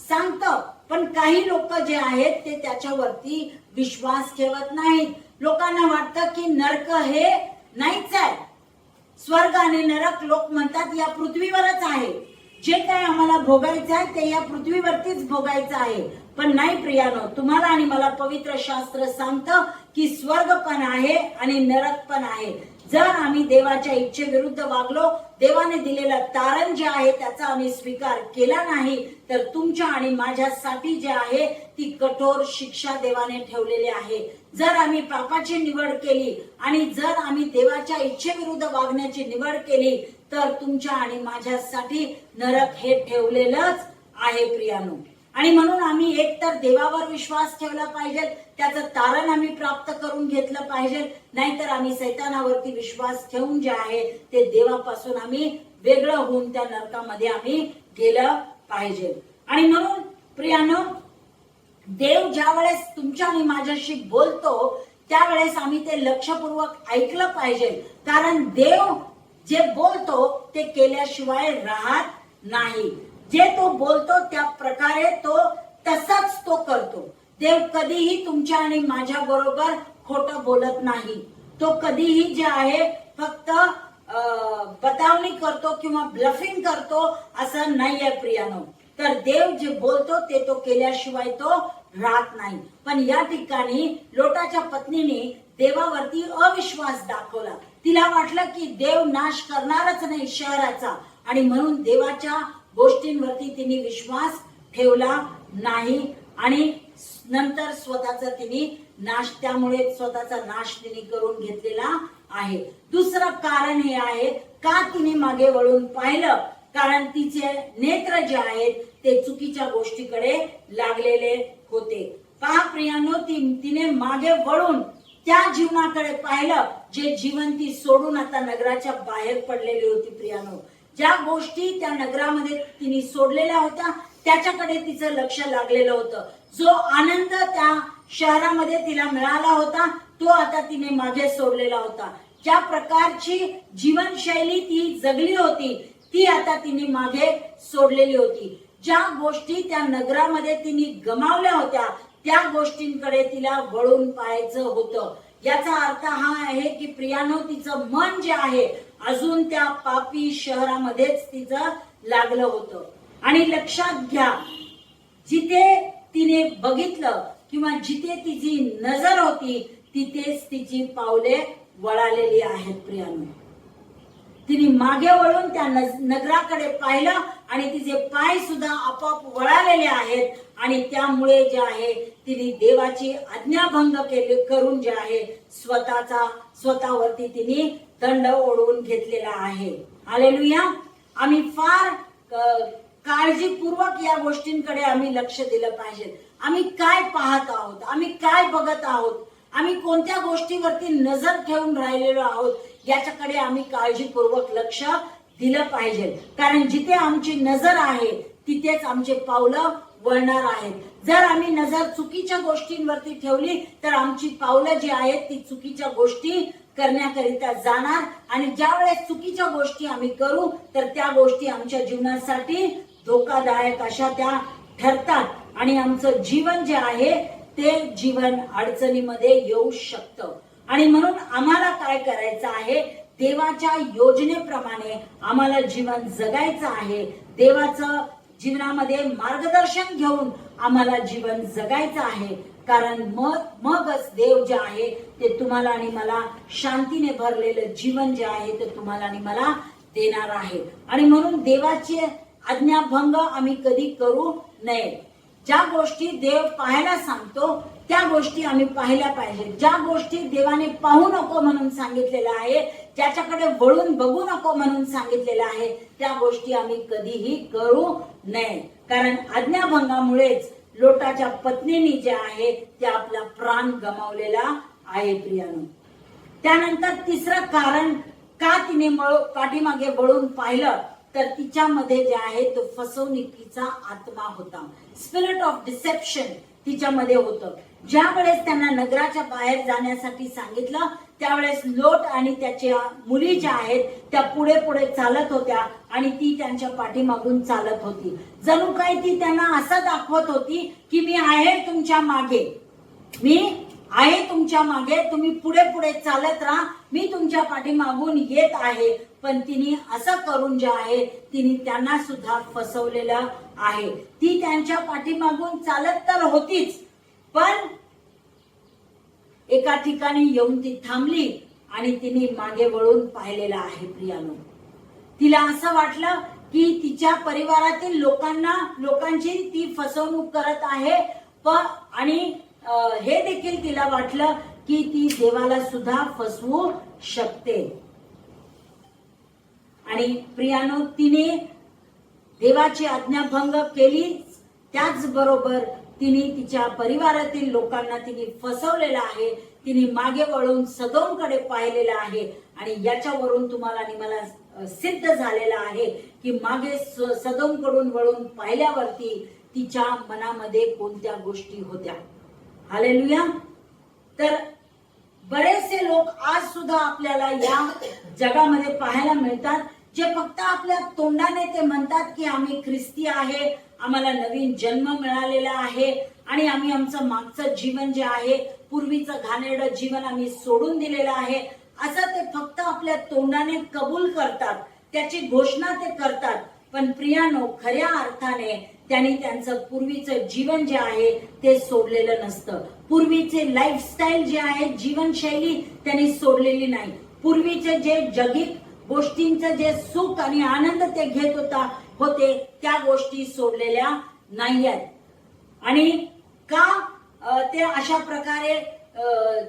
सांगतं. पण काही लोक जे आहेत ते त्याच्यावरती विश्वास ठेवत नाहीत. लोकांना वाटतं की नरक हे नाहीच आहे. स्वर्ग आणि नरक लोक म्हणतात या पृथ्वीवरच आहे. जे काही आम्हाला भोगायचं आहे ते या पृथ्वीवरतीच भोगायचं आहे. पण नाही प्रियानो, तुम्हाला आणि मला पवित्र शास्त्र सांगतं की स्वर्ग पण आहे आणि नरक पण आहे. जर आम्ही देवाच्या इच्छेविरुद्ध वागलो, देवाने दिलेलं तारण जे आहे त्याचा आम्ही स्वीकार केला नाही, तर तुमच्या आणि माझ्यासाठी जे आहे ती कठोर शिक्षा देवाने ठेवलेली आहे. जर आम्ही पापाची निवड केली आणि जर आम्ही देवाच्या इच्छेविरुद्ध वागण्याची निवड केली तर तुमच्या आणि माझ्यासाठी नरक हे ठेवलेलंच आहे प्रियानो. आणि म्हणून आम्ही एकतर देवावर विश्वास ठेवला पाहिजे, त्याचं तारण आम्ही प्राप्त करून घेतलं पाहिजे, नाहीतर आम्ही सैतानावरती विश्वास ठेवून जे आहे ते देवापासून आम्ही वेगळं होऊन त्या नरकामध्ये आम्ही गेलं पाहिजे. आणि म्हणून प्रियानो, देव ज्या वेळेस तुमच्या आणि माझ्याशी बोलतो त्यावेळेस आम्ही ते लक्षपूर्वक ऐकलं पाहिजे. कारण देव जे बोलतो ते केल्याशिवाय राहत नाही. जे तो बोलतो त्या प्रकारे तो तसाच तो करतो. देव कधीही तुमच्या आणि माझ्या बरोबर खोटं बोलत नाही. तो कधीही जे आहे फक्त बतावणी करतो किंवा ब्लफिंग करतो असं नाहीये प्रियानो. तर देव जे बोलतो ते तो केल्याशिवाय तो राहत नाही. पण या ठिकाणी लोटाच्या पत्नीने देवावरती अविश्वास दाखवला. तिला वाटलं की देव नाश करणारच नाही शहराचा, आणि म्हणून देवाच्या गोष्टींवरती तिने विश्वास ठेवला नाही आणि नंतर स्वतःचा तिने नाश, त्यामुळे स्वतःचा नाश तिने करून घेतलेला आहे. दुसरं कारण हे आहे का तिने मागे वळून पाहिलं, कारण तिचे नेत्र जे आहेत ते चुकीच्या गोष्टीकडे लागलेले होते. पहा प्रियांनो, तिने मागे वळून त्या जीवनाकडे पाहिलं जे जीवन ती सोडून आता नगराच्या बाहेर पडलेली होती. प्रियांनो, ज्या गोष्टी त्या नगरामध्ये तिने सोडलेल्या होत्या त्याच्याकडे तिचं लक्ष लागलेलं होतं. जो आनंद त्या शहरामध्ये तिला मिळाला होता तो आता तिने मागे सोडलेला होता. ज्या प्रकारची जीवनशैली ती जगली होती ती आता तिने मागे सोडलेली होती. ज्या गोष्टी त्या नगरामध्ये तिने गमावल्या होत्या त्या गोष्टींकडे तिला वळून पाहायचं होतं. याचा अर्थ हा आहे की प्रियानो, तिचं मन जे आहे अजून त्या पापी शहरामध्येच तिचं लागलं होतं. आणि लक्षात घ्या, जिथे तिने बघितलं किंवा जिथे तिची नजर होती तिथेच तिची पावले वळालेली आहेत. प्रियानो, तिने मागे वळून त्या नगराकडे पाहिलं आणि तिचे पाय सुद्धा आपोआप वळालेले आहेत. आणि त्यामुळे जे आहे तिने देवाची आज्ञाभंग करून जे आहे स्वतःवरती तिने दंड ओढवून घेतलेला आहे. हालेलुया. आम्ही फार काळजीपूर्वक या गोष्टींकडे आम्ही लक्ष दिलं पाहिजे. आम्ही काय पाहत आहोत, आम्ही काय बघत आहोत, आम्ही कोणत्या गोष्टीवरती नजर ठेवून राहिलेलो आहोत याच्याकडे आम्ही काळजीपूर्वक लक्ष दिलं पाहिजे. कारण जिथे आमची नजर आहे तिथेच आमचे पावलं वळणार आहेत. जर आम्ही नजर चुकीच्या गोष्टींवरती ठेवली तर आमची पावलं जी आहेत ती चुकीच्या गोष्टी करण्याकरिता जाणार. आणि ज्या वेळेस चुकीच्या गोष्टी आम्ही करू तर त्या गोष्टी आमच्या जीवनासाठी धोकादायक अशा त्या ठरतात आणि आमचं जीवन जे आहे ते जीवन अडचणीमध्ये येऊ शकतं. आणि म्हणून आम्हाला काय करायचं आहे, देवाच्या योजनेप्रमाणे आम्हाला जीवन जगायचं आहे. देवाचं जीवनामध्ये मार्गदर्शन घेऊन आम्हाला जीवन जगायचं आहे. कारण मगच देव जे आहे ते तुम्हाला आणि मला शांतीने भरलेलं जीवन जे आहे ते तुम्हाला आणि मला देणार आहे. आणि म्हणून देवाचे आज्ञाभंग आम्ही कधी करू नये. ज्या गोष्टी देव पाहायला सांगतो त्या गोष्टी आम्ही पाहिल्या पाहिजे. ज्या गोष्टी देवाने पाहू नको म्हणून सांगितलेल्या आहे, ज्याच्याकडे वळून बघू नको म्हणून सांगितलेल्या आहे, त्या गोष्टी आम्ही कधीही करू नये. कारण आज्ञाभंगामुळेच लोटाच्या पत्नीने जे आहे ते आपला प्राण गमावलेला आहे. प्रियानो, त्यानंतर तिसरं कारण का तिने पाठीमागे वळून पाहिलं तर तिच्यामध्ये जे आहे तो फसवणुकीचा आत्मा होता. स्पिरिट ऑफ डिसेप्शन तिच्यामध्ये होतं. ज्या वेळेस त्यांना नगराच्या बाहेर जाण्यासाठी सांगितलं त्यावेळेस लोट आणि त्याच्या मुली ज्या आहेत त्या पुढे पुढे चालत होत्या आणि ती त्यांच्या पाठीमागून चालत होती. जणू काही ती त्यांना असं दाखवत होती की मी आहे तुमच्या मागे, मी आहे तुमच्या मागे, तुम्ही पुढे पुढे चालत राहा, मी तुमच्या पाठीमागून येत आहे. पण तिने असं करून जे आहे तिने त्यांना सुद्धा फसवलेलं आहे. ती त्यांच्या पाठीमागून चालत तर होतीच, पण एका ठिकाणी येऊन ती थांबली आणि तिने मागे वळून पाहिलेलं आहे. प्रियानो, तिला असं वाटलं की तिच्या परिवारातील लोकांची ती फसवणूक करत आहे. आणि हे देखील तिला वाटलं की ती देवाला सुद्धा फसवू शकते. आणि प्रियानो, तिने देवाची आज्ञाभंग केली, त्याचबरोबर तिने तिच्या परिवारातील लोकांना तिने फसवलेलं आहे. तिने मागे वळून सदोमकडे पाहिलेलं आहे. आणि याच्यावरून तुम्हाला आणि मला सिद्ध झालेलं आहे की मागे सदोमकडून वळून पाहिल्यावरती तिच्या मनामध्ये कोणत्या गोष्टी होत्या. हालेलुया. तर बरेचसे लोक आज सुद्धा आपल्याला या जगामध्ये पाहायला मिळतात जे फक्त आपल्या तोंडाने ते म्हणतात की आम्ही ख्रिस्ती आहे, आम्हाला नवीन जन्म मिळालेला आहे आणि आम्ही आमचं मागचं जीवन जे आहे, पूर्वीचं घाणेरडं जीवन आम्ही सोडून दिलेलं आहे, असं ते फक्त आपल्या तोंडाने कबूल करतात, त्याची घोषणा ते करतात. पण प्रियानो, खऱ्या अर्थाने त्यांनी त्यांचं पूर्वीचं जीवन जे आहे ते सोडलेलं नसतं. पूर्वीचे लाईफस्टाईल जे आहे, जीवनशैली त्यांनी सोडलेली नाही. पूर्वीचे जे जगिक गोष्टींचं जे सुख आणि आनंद ते घेत होते त्या गोष्टी सोडलेल्या नाही आहेत. आणि का ते अशा प्रकारे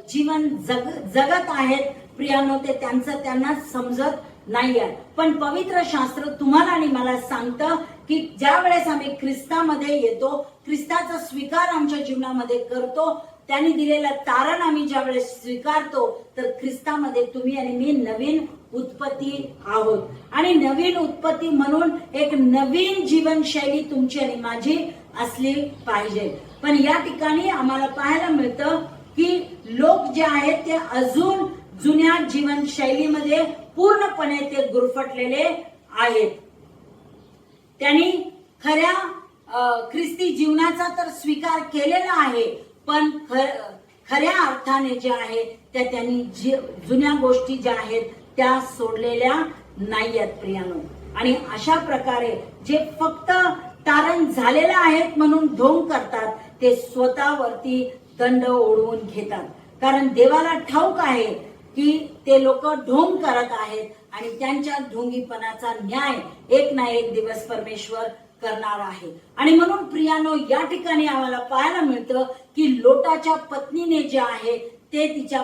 जीवन जगत आहेत प्रियानो, ते त्यांना समजत नाही आहे. पण पवित्र शास्त्र तुम्हाला आणि मला सांगतं की ज्या वेळेस आम्ही ख्रिस्तामध्ये येतो, ख्रिस्ताचा स्वीकार आमच्या जीवनामध्ये करतो, त्यांनी दिलेलं तारण आम्ही ज्या वेळेस स्वीकारतो, तर ख्रिस्तामध्ये तुम्ही आणि मी नवीन उत्पत्ती आहोत. आणि नवीन उत्पत्ती म्हणून एक नवीन जीवनशैली तुमची आणि माझी असली पाहिजे. पण या ठिकाणी आम्हाला पाहायला मिळतं की लोक जे आहेत ते अजून जुन्या जीवनशैलीमध्ये पूर्णपणे ते गुरफटलेले आहेत. त्यांनी खऱ्या ख्रिस्ती जीवनाचा तर स्वीकार केलेला आहे, पण खऱ्या अर्थाने जे आहे त्या त्यांनी जुन्या गोष्टी ज्या आहेत त्या सोडलेल्या नाही आहेत प्रियानो. आणि अशा प्रकारे जे फक्त तारण झालेलं आहेत म्हणून ढोंग करतात, ते स्वतःवरती दंड ओढवून घेतात. कारण देवाला ठाऊक आहे की ते लोक ढोंग करत आहेत आणि त्यांच्या ढोंगीपणाचा न्याय एक ना एक दिवस परमेश्वर करणार आहे. आणि म्हणून प्रियानो, या ठिकाणी आम्हाला पाहायला मिळतं की लोटाच्या पत्नीने जे आहे ते तिच्या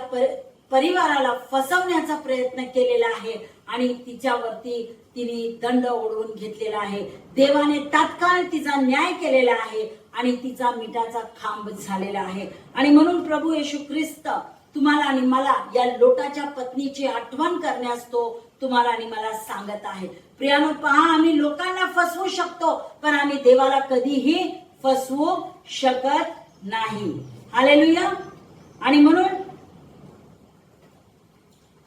परिवाराला फसवण्याचा प्रयत्न केलेला आहे आणि तिच्यावरती तिने दंड ओढवून घेतलेला आहे. देवाने तात्काळ तिचा न्याय केलेला आहे आणि तिचा मिठाचा खांब झालेला आहे. आणि म्हणून प्रभू येशू ख्रिस्त तुम्हाला आणि मला या लोटाच्या पत्नीची आठवण करण्यास तो तुम्हाला आणि मला सांगत आहे. प्रियानो, पहा, आम्ही लोकांना फसवू शकतो पण आम्ही देवाला कधीही फसवू शकत नाही. हालेलुया. आणि म्हणून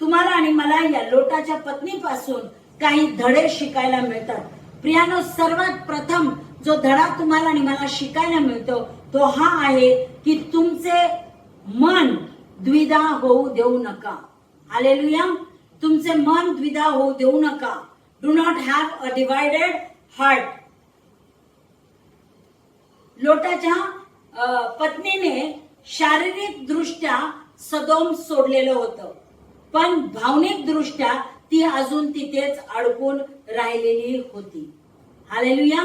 तुम्हाला आणि मला या लोटाच्या पत्नीपासून काही धडे शिकायला मिळतात. प्रियानो, सर्वात प्रथम जो धडा तुम्हाला आणि मला शिकायला मिळतो तो हा आहे की तुमचे मन द्विधा होऊ देऊ नका. हालेलुया. तुमचे मन द्विधा होऊ देऊ नका. Do not have a divided heart. लोटाच्या पत्नीने शारीरिक दृष्ट्या सदोम सोडलेलं होतं, पण भावनिक दृष्ट्या ती अजून तिथेच अडकून राहिलेली होती. हालेलुया.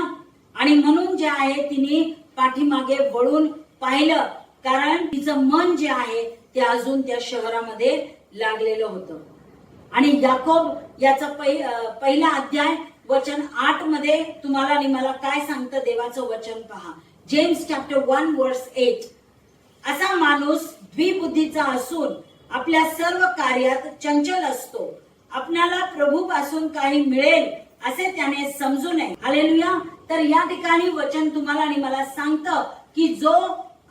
आणि म्हणून जे आहे तिने पाठीमागे वळून पाहिलं, कारण तिचं मन जे आहे ते अजून त्या शहरामध्ये लागलेलं होतं. आणि याकोब याचा पहिला अध्याय वचन 8 मध्ये तुम्हाला आणि मला काय सांगतं देवाचं वचन पहा. जेम्स चॅप्टर 1 वर्स 8. असा माणूस द्विबुद्धीचा असून आपल्या सर्व कार्यात चंचल असतो. आपल्याला प्रभूपासून काही मिळेल असे त्याने समजू नये. हालेलुया. तर या ठिकाणी वचन तुम्हाला आणि मला सांगतं की जो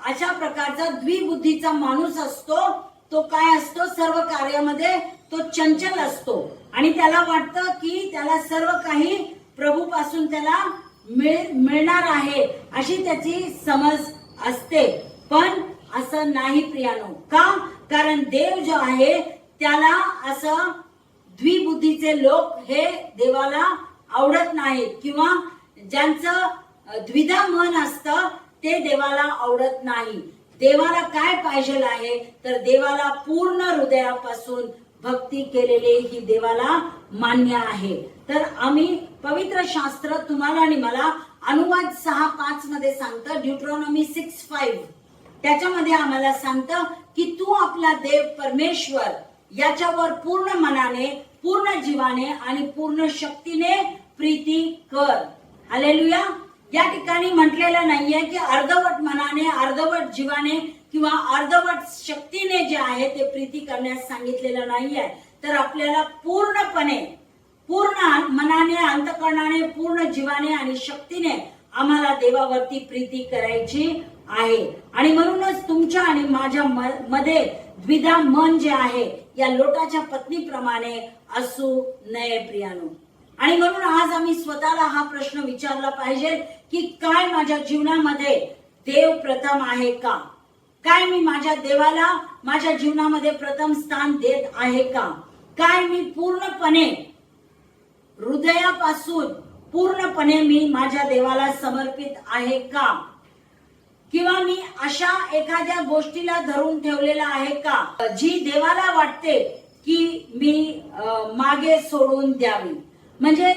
अशा प्रकारचा द्विबुद्धीचा माणूस असतो तो काय असतो, सर्व कार्यामध्ये तो चंचल असतो आणि त्याला वाटतं की त्याला सर्व काही प्रभूपासून त्याला मिळणार आहे अशी त्याची समज असते. पण असं नाही प्रियानो. का? कारण देव जो आहे त्याला असं द्विबुद्धीचे लोक हे देवाला आवडत नाहीत, किंवा ज्यांचं द्विधा मन असतं ते देवाला आवडत नाही. देवाला काय पाहिजे आहे तर देवाला पूर्ण हृदयापासून भक्ती केलेले ही देवाला मान्य आहे. तर आम्ही पवित्र शास्त्र तुम्हाला आणि मला अनुवाद 6:5 मध्ये सांगतं, ड्यूट्रॉनॉमी 6:5. त्याच्यामध्ये आम्हाला सांगतं की तू आपला देव परमेश्वर याच्यावर पूर्ण मनाने, पूर्ण जीवाने आणि पूर्ण शक्तीने प्रीती कर. हालेलुया. या ठिकाणी म्हटलेलं नाहीये की अर्धवट मनाने, अर्धवट जीवाने किंवा अर्धवट शक्तीने जे आहे ते प्रीती करण्यास सांगितलेलं नाहीये. तर आपल्याला पूर्णपणे, पूर्ण मनाने, अंतःकरणाने, पूर्ण जीवाने आणि शक्तीने आम्हाला देवावरती प्रीती करायची आहे. आणि म्हणूनच तुमच्या आणि माझ्या मध्ये द्विधा मन जे आहे या लोटाच्या पत्नीप्रमाणे असू नये प्रियानो. आणि म्हणून आज आम्ही स्वतःला हा प्रश्न विचारला पाहिजे की काय माझ्या जीवनामध्ये देव प्रथम आहे का? काय मी माझ्या देवाला माझ्या जीवनामध्ये प्रथम स्थान देत आहे का? काय मी पूर्णपणे हृदयापासून, पूर्णपणे मी माझ्या देवाला समर्पित आहे का? किंवा मी अशा एखाद्या गोष्टीला धरून ठेवलेला आहे का जी देवाला वाटते की मी मागे सोडून द्यावी? म्हणजे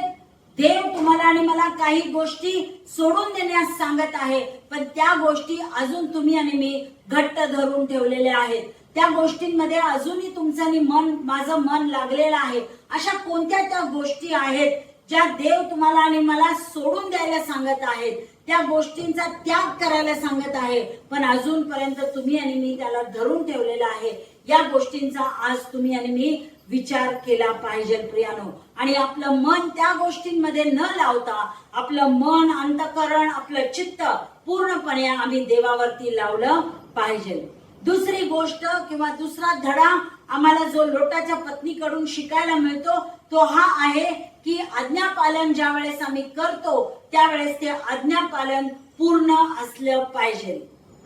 देव तुम्हाला आणि मला काही गोष्टी सोडून देण्यास सांगत आहे, पण त्या गोष्टी अजून तुम्ही आणि मी घट्ट धरून ठेवलेल्या आहेत. त्या गोष्टींमध्ये अजूनही तुमचं आणि माझं मन लागलेलं आहे. अशा कोणत्या त्या गोष्टी आहेत ज्या देव तुम्हाला आणि मला सोडून द्यायला सांगत आहेत, त्या गोष्टींचा त्याग करायला सांगत आहे, पण अजूनपर्यंत तुम्ही आणि मी त्याला धरून ठेवलेला आहे. या गोष्टींचा आज तुम्ही आणि मी विचार केला पाहिजे प्रियानो. आणि आपलं मन त्या गोष्टींमध्ये न लावता आपलं मन, अंतःकरण, आपलं चित्त पूर्णपणे आम्ही देवावरती लावलं पाहिजे. दुसरी गोष्ट किंवा दुसरा धडा आम्हाला जो लोटाच्या पत्नीकडून शिकायला मिळतो तो हा आहे की आज्ञापालन ज्या वेळेस आम्ही करतो त्यावेळेस ते आज्ञापालन पूर्ण असलं पाहिजे.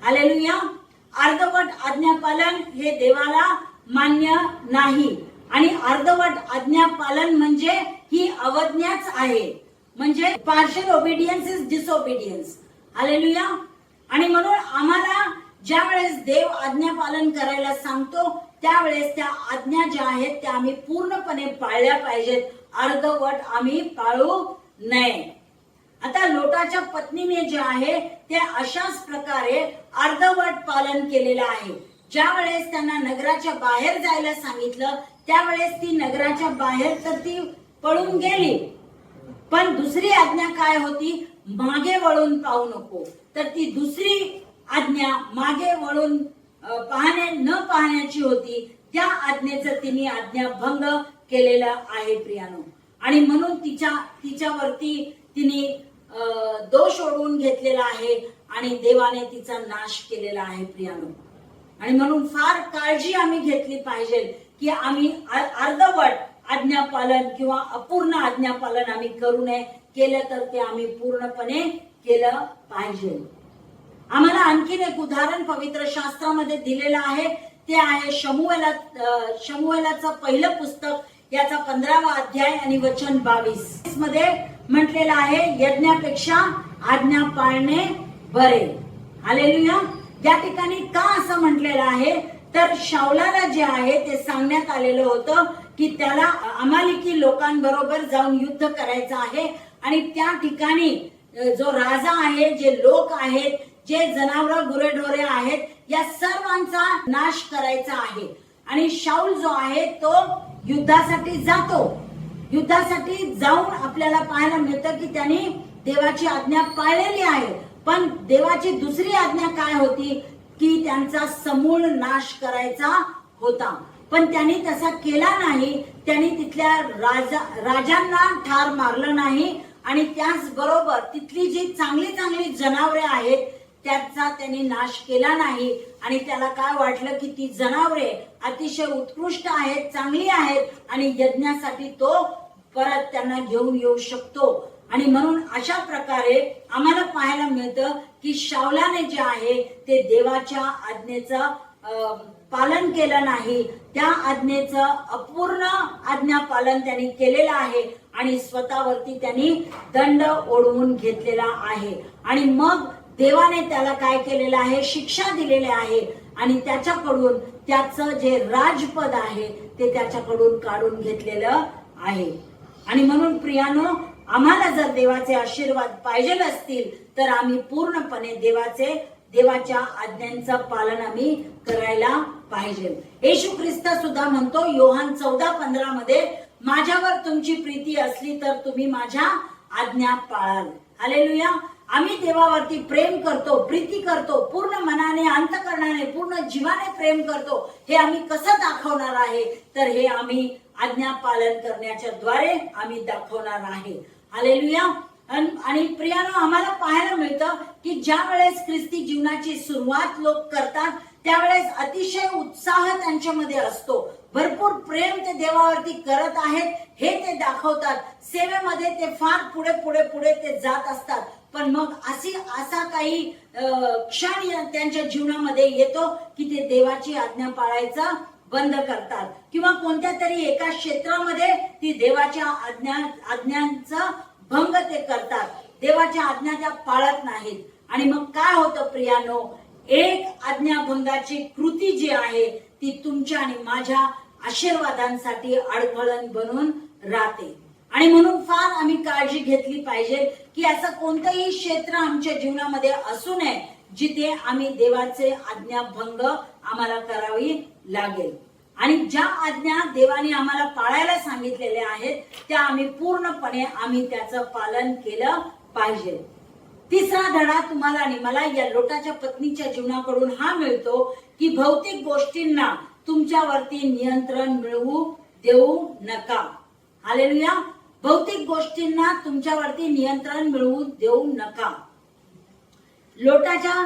हालेलुया. अर्धवट आज्ञापालन हे देवाला मान्य नाही. आणि अर्धवट आज्ञापालन म्हणजे ही अवज्ञाच आहे. म्हणजे partial obedience is disobedience. Hallelujah. आणि म्हणून आम्हाला ज्या वेळेस देव आज्ञापालन करायला सांगतो त्यावेळेस त्या आज्ञा ज्या आहेत त्या आम्ही पूर्णपणे पाळल्या पाहिजेत. अर्धवट आम्ही पाळू नये. आता लोटाच्या पत्नीने जे आहे ते अशाच प्रकारे अर्धवट पालन केलेलं आहे. ज्या वेळेस त्यांना नगराच्या बाहेर जायला सांगितलं त्यावेळेस ती नगराच्या बाहेर तर ती पळून गेली, पण दुसरी आज्ञा काय होती? मागे वळून पाहू नको. तर ती दुसरी आज्ञा मागे वळून न पाहण्याची होती. त्या आज्ञेचं तिने आज्ञाभंग केलेला आहे प्रियानो. आणि म्हणून तिच्यावरती तिने दोष ओढवून घेतलेला आहे आणि देवाने तिचा नाश केलेला आहे प्रियानो. आणि म्हणून फार काळजी आम्ही घेतली पाहिजे की आम्ही अर्धवट आज्ञापालन किंवा अपूर्ण आज्ञापालन आम्ही करू नये. केलं तर ते आम्ही पूर्णपणे केलं पाहिजे. आम्हाला आणखीन एक उदाहरण पवित्र शास्त्रामध्ये दिलेलं आहे. ते आहे शमूएलाचं पहिलं पुस्तक याचा 15वा अध्याय आणि वचन 22 मध्ये म्हटलेलं आहे, यज्ञापेक्षा आज्ञा पाळणे बरे. हालेलुया. या ठिकाणी का असं म्हटलेलं आहे तर शाऊलाला जे आहे ते सांगण्यात आलेलं होतं की त्याला अमालिकी लोकांबरोबर जाऊन युद्ध करायचं आहे आणि त्या ठिकाणी जो राजा आहे, जे लोक आहेत, जे जनावर गुरेढोरे आहेत, या सर्वांचा नाश करायचा आहे. आणि शाऊल जो आहे तो युद्धासाठी जातो. युद्धासाठी जाऊन आपल्याला पाहायला मिळतं की त्यांनी देवाची आज्ञा पाळलेली आहे, पण देवाची दुसरी आज्ञा काय होती की त्यांचा समूळ नाश करायचा होता. पण त्यांनी तसा केला नाही. त्यांनी तिथल्या राजांना ठार मारलं नाही आणि त्याचबरोबर तिथली जी चांगली चांगली जनावरे आहेत त्याचा त्यांनी नाश केला नाही. आणि त्याला काय वाटलं की ती जनावरे अतिशय उत्कृष्ट आहेत, चांगली आहेत आणि यज्ञासाठी तो परत त्यांना घेऊन येऊ शकतो. आणि म्हणून अशा प्रकारे आम्हाला पाहायला मिळतं की शाऊलाने जे आहे ते देवाच्या आज्ञेचं पालन केलं नाही. त्या आज्ञेचं अपूर्ण आज्ञा पालन त्यांनी केलेलं आहे आणि स्वतःवरती त्यांनी दंड ओढवून घेतलेला आहे. आणि मग देवाने त्याला काय केलेलं आहे? शिक्षा दिलेली आहे आणि त्याच्याकडून त्याचं जे राजपद आहे ते त्याच्याकडून काढून घेतलेलं आहे. आणि म्हणून प्रियानो, आम्हाला जर देवाचे आशीर्वाद पाहिजे असतील तर आम्ही पूर्णपणे देवाच्या आज्ञांचं पालन आम्ही करायला पाहिजे. येशू ख्रिस्त सुद्धा म्हणतो योहान 14:15 मध्ये, माझ्यावर तुमची प्रीती असली तर तुम्ही माझ्या आज्ञा पाळाल. हालेलुया. आम्ही देवावरती प्रेम करतो, प्रीती करतो, पूर्ण मनाने, अंतःकरणाने, पूर्ण जीवाने प्रेम करतो. हे आम्ही कसं दाखवणार आहे तर हे आम्ही आज्ञा पालन करण्याच्या द्वारे आम्ही दाखवणार आहे. हालेलुया. आणि प्रियानो, आम्हाला पाहायला मिळतं की ज्या वेळेस ख्रिस्ती जीवनाची सुरुवात लोक करतात त्यावेळेस अतिशय उत्साह त्यांच्यामध्ये असतो. भरपूर प्रेम ते देवावरती करत आहेत हे ते दाखवतात. सेवेमध्ये ते फार पुढे पुढे पुढे ते जात असतात. पण मग असा काही क्षण त्यांच्या जीवनामध्ये येतो की ते देवाची आज्ञा पाळायचं बंद करतात किंवा कोणत्या तरी एका क्षेत्रामध्ये ती देवाच्या आज्ञांचं भंग ते करतात, देवाच्या आज्ञा त्या पाळत नाहीत. आणि मग काय होतं प्रियानो, एक आज्ञाभंगाची कृती जी आहे ती तुमच्या आणि माझ्या आशीर्वादांसाठी अडथळण बनून राहते. आणि म्हणून फार आम्ही काळजी घेतली पाहिजे की असं कोणतंही क्षेत्र आमच्या जीवनामध्ये असू नये जिथे आम्ही देवाचे आज्ञाभंग आम्हाला करावी लागेल. आणि ज्या आज्ञा देवाने आम्हाला पाळायला सांगितलेल्या आहेत त्या आम्ही पूर्णपणे त्याचं पालन केलं पाहिजे. तिसरा धडा तुम्हाला आणि मला या लोटाच्या पत्नीच्या जीवनाकडून हा मिळतो की भौतिक गोष्टींना तुमच्यावरती नियंत्रण मिळवू देऊ नका. हालेलुया. भौतिक गोष्टींना तुमच्यावरती नियंत्रण मिळवू देऊ नका. लोटाच्या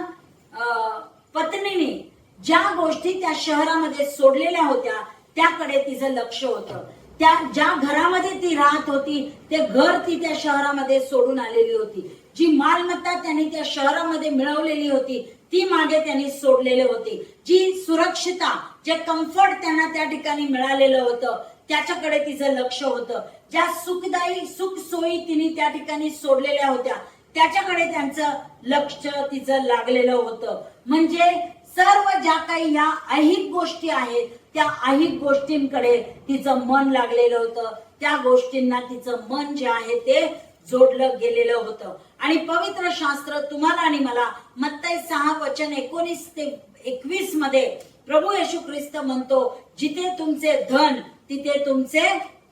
पत्नीने ज्या गोष्टी त्या शहरामध्ये सोडलेल्या होत्या त्याकडे तिचं लक्ष होतं. त्या ज्या घरामध्ये ती राहत होती ते घर ती त्या शहरामध्ये सोडून आलेली होती. जी मालमत्ता त्यांनी त्या शहरामध्ये मिळवलेली होती ती मागे त्यांनी सोडलेले होती. जी सुरक्षितता, जे कम्फर्ट त्यांना त्या ठिकाणी मिळालेलं होतं त्याच्याकडे तिचं लक्ष होतं. ज्या सुखदायी सुख सोयी तिने त्या ठिकाणी सोडलेल्या होत्या त्याच्याकडे त्यांचं लक्ष तिचं लागलेलं होतं. म्हणजे सर्व ज्या काही ह्या ऐहिक गोष्टी आहेत त्या ऐहिक गोष्टींकडे तिचं मन लागलेलं होतं. त्या गोष्टींना तिचं मन जे आहे ते जोडलं गेलेलं होतं. आणि पवित्र शास्त्र तुम्हाला आणि मला मत्ती 6:19-21 मध्ये प्रभू येशू ख्रिस्त म्हणतो, जिथे तुमचे धन तिथे तुमचे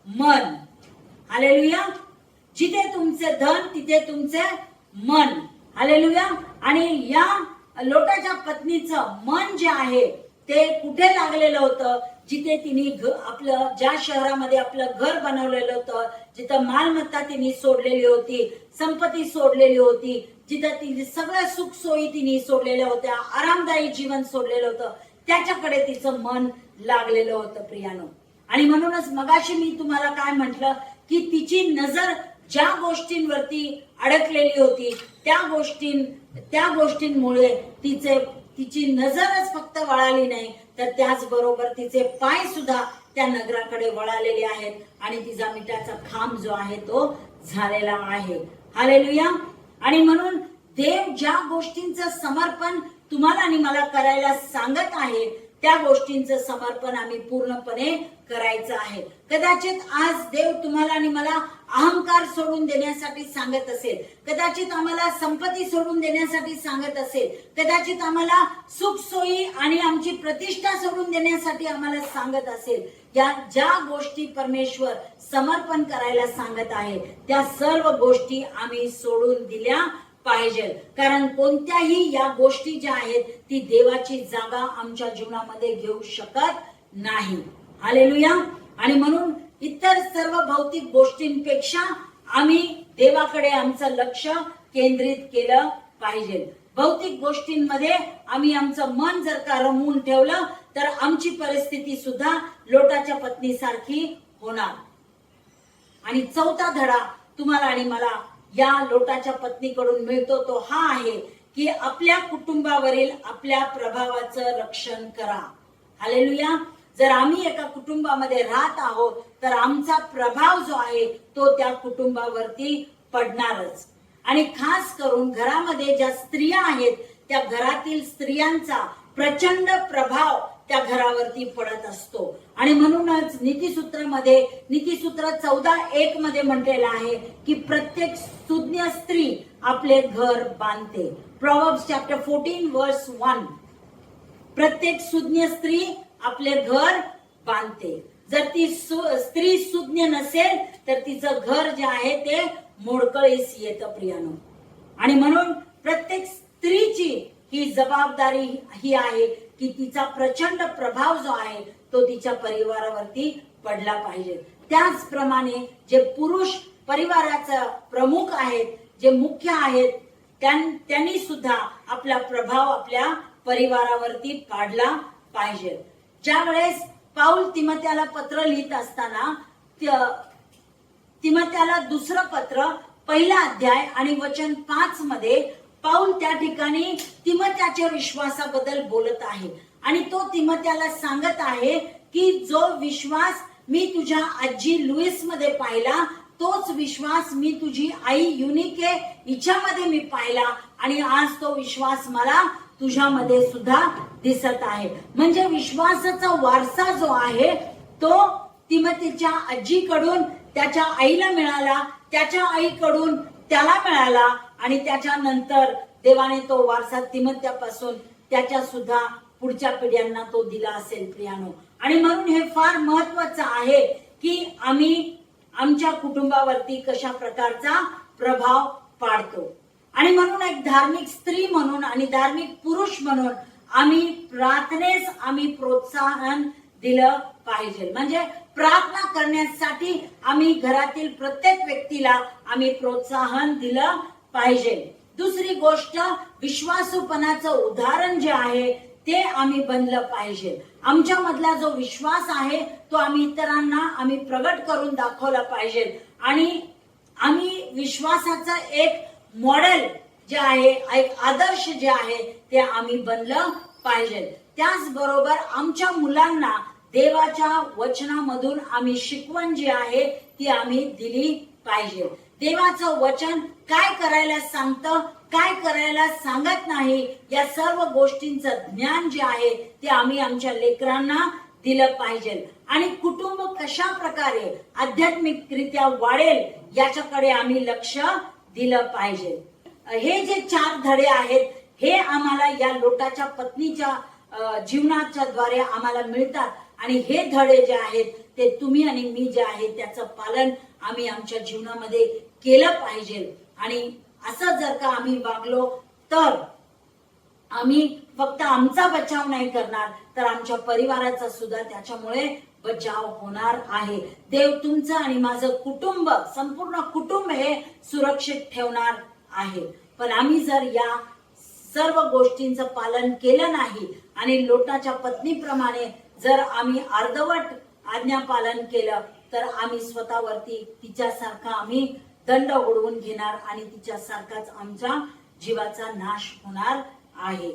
मन. हालेलुया. जिथे तुमचे धन तिथे तुमचे मन. हालेलुया. आणि या लोटाच्या पत्नीचं मन जे आहे ते कुठे लागलेलं होतं, जिथे तिने आपलं ज्या शहरामध्ये आपलं घर बनवलेलं होतं, जिथं मालमत्ता तिने सोडलेली होती, संपत्ती सोडलेली होती, जिथं तिने सगळ्या सुख सोयी तिने सोडलेल्या होत्या, आरामदायी जीवन सोडलेलं होतं, त्याच्याकडे तिचं मन लागलेलं होतं प्रियानो. आणि म्हणूनच मगाशी मी तुम्हाला काय म्हटलं की तिची नजर ज्या गोष्टींवरती अडकलेली होती त्या गोष्टींमुळे तिची नजरच फक्त वळाली नाही तर त्याचबरोबर तिचे पाय सुद्धा त्या नगराकडे वळालेले आहेत आणि तिचा मिठाचा खांब जो आहे तो झालेला आहे. हालेलुया. आणि म्हणून देव ज्या गोष्टींचं समर्पण तुम्हाला आणि मला करायला सांगत आहे त्या गोष्टींचं समर्पण आम्ही पूर्णपणे करायचं आहे. कदाचित आज देव तुम्हाला आणि मला अहंकार सोडून देण्यासाठी सांगत असेल, कदाचित आम्हाला संपत्ती सोडून देण्यासाठी सांगत असेल, कदाचित आम्हाला सुख सोयी आणि आमची प्रतिष्ठा सोडून देण्यासाठी आम्हाला सांगत असेल. या ज्या गोष्टी परमेश्वर समर्पण करायला सांगत आहे त्या सर्व गोष्टी आम्ही सोडून दिल्या पाहिजे. कारण कोणत्याही या गोष्टी ज्या आहेत ती देवाची जागा आमच्या जीवनामध्ये घेऊ शकत नाही. हालेलुया. आणि म्हणून इतर सर्व भौतिक गोष्टींपेक्षा आम्ही देवाकडे आमचं लक्ष केंद्रित केलं पाहिजे. भौतिक गोष्टींमध्ये आम्ही आमचं मन जर का रमवून ठेवलं तर आमची परिस्थिती सुद्धा लोटाच्या पत्नीसारखी होणार. आणि चौथा धडा तुम्हाला आणि मला या लोटाच्या पत्नीकडून मिळतो तो हा आहे की आपल्या कुटुंबावरील आपल्या प्रभावाचं रक्षण करा. हालेलुया. जर आम्ही एका कुटुंबामध्ये राहत आहोत तर आमचा प्रभाव जो आहे तो त्या कुटुंबावरती पडणारच. आणि खास करून घरामध्ये ज्या स्त्रिया आहेत त्या घरातील स्त्रियांचा प्रचंड प्रभाव त्या घरावरती पडत असतो. आणि म्हणूनच नीतिसूत्र 14:1 मध्ये म्हटलेलं आहे की प्रत्येक सुज्ञ स्त्री आपले घर बांधते. Proverbs chapter 14 verse 1. प्रत्येक सुज्ञ स्त्री आपले घर बांधते. जर ती स्त्री सुज्ञ नसेल तर तिचं घर जे आहे ते मोडकळीस येतं प्रियानो. आणि म्हणून प्रत्येक स्त्रीची ही जबाबदारी ही आहे की तिचा प्रचंड प्रभाव जो आहे तो तिच्या परिवारावरती पडला पाहिजे. त्याचप्रमाणे जे पुरुष परिवाराचा प्रमुख आहेत, जे मुख्य आहेत, त्यांनी सुद्धा आपला प्रभाव आपल्या परिवारावरती पाडला पाहिजे. ज्या वेळेस पाऊल तिमोथेला पत्र लिहित असताना तिमोथेला दुसरं पत्र 1 अध्याय आणि वचन 5 मध्ये पाऊल त्या ठिकाणी तिमोथेच्या विश्वासाबद्दल बोलत आहे. आणि तो तिमोथेला सांगत आहे की जो विश्वास मी तुझ्या आजी लुईस मध्ये पाहिला तोच विश्वास मी तुझी आई युनिके हिच्यामध्ये मी पाहिला आणि आज तो विश्वास मला तुझ्यामध्ये सुद्धा दिसत आहे. म्हणजे विश्वासाचा वारसा जो आहे तो तिमोथीच्या आजीकडून त्याच्या आईला मिळाला, त्याच्या आईकडून त्याला मिळाला आणि त्याच्यानंतर देवाने तो वारसा तिमोथीपासून त्याच्या सुद्धा पुढच्या पिढ्यांना तो दिला असेल प्रियानो. आणि म्हणून हे फार महत्वाचं आहे की आम्ही आमच्या कुटुंबावरती कशा प्रकारचा प्रभाव पाडतो. आणि म्हणून एक धार्मिक स्त्री म्हणून आणि धार्मिक पुरुष म्हणून आम्ही प्रार्थनेस आम्ही प्रोत्साहन दिलं पाहिजे. म्हणजे प्रार्थना करण्यासाठी आम्ही घरातील प्रत्येक व्यक्तीला आम्ही प्रोत्साहन दिलं पाहिजे. दुसरी गोष्ट, विश्वासूपणाचं उदाहरण जे आहे ते आम्ही बनलं पाहिजे. आमच्या मधला जो विश्वास आहे तो आम्ही इतरांना आम्ही प्रगट करून दाखवला पाहिजे आणि आम्ही विश्वासाचं एक मॉडेल जे आहे, एक आदर्श जे आहे ते आम्ही बनलं पाहिजे. त्याचबरोबर आमच्या मुलांना देवाच्या वचनामधून आम्ही शिकवण जी आहे ती आम्ही दिली पाहिजे. देवाचं वचन काय करायला सांगतं, काय करायला सांगत नाही, या सर्व गोष्टींचं ज्ञान जे आहे ते आम्ही आमच्या लेकरांना दिलं पाहिजे. आणि कुटुंब कशा प्रकारे आध्यात्मिकरित्या वाढेल याच्याकडे आम्ही लक्ष दिलं पाहिजे. हे जे 4 धडे आहेत हे आम्हाला या लोटाच्या पत्नीच्या जीवनाच्या द्वारे आम्हाला मिळतात आणि हे धडे जे आहेत ते तुम्ही आणि मी जे आहे त्याचं पालन आम्ही आमच्या जीवनामध्ये केलं पाहिजे. आणि असं जर का आम्ही वागलो तर आम्ही फक्त आमचा बचाव नाही करणार तर आमच्या परिवाराचा सुद्धा त्याच्यामुळे बचाव होणार आहे. देव तुमचं आणि माझं कुटुंब, संपूर्ण कुटुंब हे सुरक्षित ठेवणार आहे. पण आम्ही जर या सर्व गोष्टींचं पालन केलं नाही आणि लोटाच्या पत्नीप्रमाणे जर आम्ही अर्धवट आज्ञा पालन केलं तर आम्ही स्वतःवरती तिच्यासारखा आम्ही दंड ओढवून घेणार आणि तिच्यासारखाच आमच्या जीवाचा नाश होणार आहे.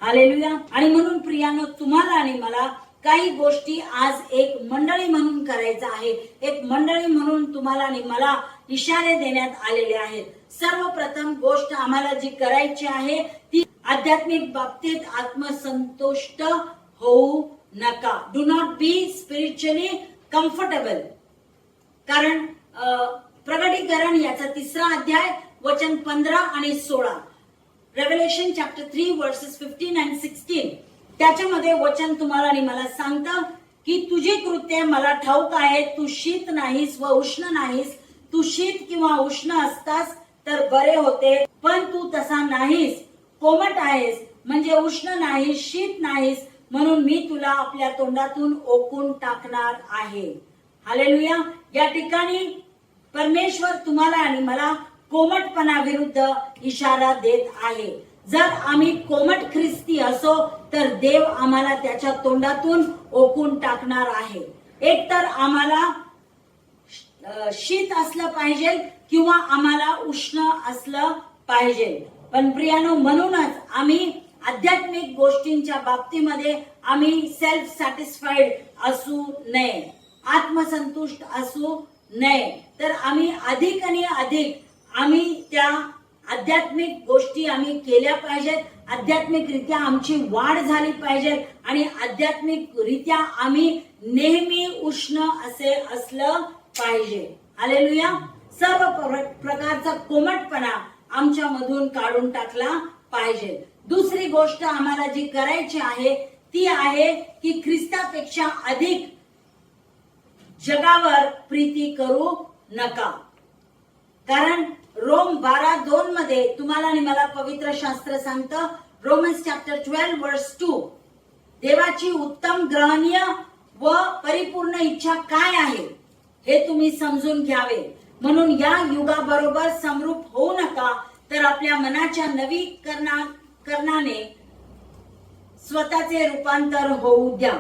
हालेलुया. आणि म्हणून प्रियानो, तुम्हाला आणि मला काही गोष्टी आज एक मंडळी म्हणून करायचं आहे. एक मंडळी म्हणून तुम्हाला आणि मला इशारे देण्यात आलेले आहेत. सर्वप्रथम गोष्ट आम्हाला जी करायची आहे ती आध्यात्मिक बाबतीत आत्मसंतुष्ट होऊ नका. Do not be spiritually comfortable. कारण प्रकटीकरण याचा 3रा अध्याय वचन 15 आणि 16, रेव्हेलेशन चॅप्टर 3 वर्सेस 15 and 16, त्याच्यामध्ये वचन तुम्हाला आणि मला सांगतं की तुझी कृत्ये मला ठाऊक आहेत. तू शीत नाहीस व उष्ण नाहीस. तू शीत किंवा उष्ण असतास तर बरे होते, पण तू तसा नाहीस. कोमट आहेस म्हणजे उष्ण नाहीस, शीत नाहीस, म्हणून मी तुला आपल्या तोंडातून ओकून टाकणार आहे. हालेलुया. या ठिकाणी परमेश्वर तुम्हाला आणि मला कोमटपणा विरुद्ध इशारा देत आहे. जर आम्ही कोमट ख्रिस्ती असो तर देव आम्हाला त्याच्या तोंडातून ओकून टाकणार आहे. एक तर आम्हाला शीत असलं पाहिजे किंवा आम्हाला उष्ण असलं पाहिजे. पण प्रियानो, म्हणूनच आम्ही आध्यात्मिक गोष्टींच्या बाबतीमध्ये आम्ही सेल्फ सॅटिस्फाईड असू नये, आत्मसंतुष्ट असू नये, तर आम्ही अधिक आणि अधिक आम्ही त्या आध्यात्मिक गोष्टी आम्ही केल्या पाहिजेत. आध्यात्मिकरित्या आमची वाढ झाली पाहिजे आणि आध्यात्मिकरित्या आम्ही नेहमी उष्ण असे असलं पाहिजे. हालेलुया. सर्व प्रकारचा कोमटपणा आमच्या मधून काढून टाकला पाहिजे. दुसरी गोष्ट आम्हाला जी करायची आहे ती आहे की ख्रिस्तापेक्षा अधिक जगावर प्रीती करू नका. कारण रोम 12:2 मध्ये तुम्हाला आणि मला पवित्र शास्त्र सांगतं, रोमन्स चॅप्टर 12 वर्स 2, देवाची उत्तम, ग्रहणीय व परिपूर्ण इच्छा काय आहे हे तुम्ही समजून घ्यावे. म्हणून या युगाबरोबर समरूप होऊ नका, तर आपल्या मनाच्या नवीकरणाने स्वतःचे रूपांतर होऊ द्या.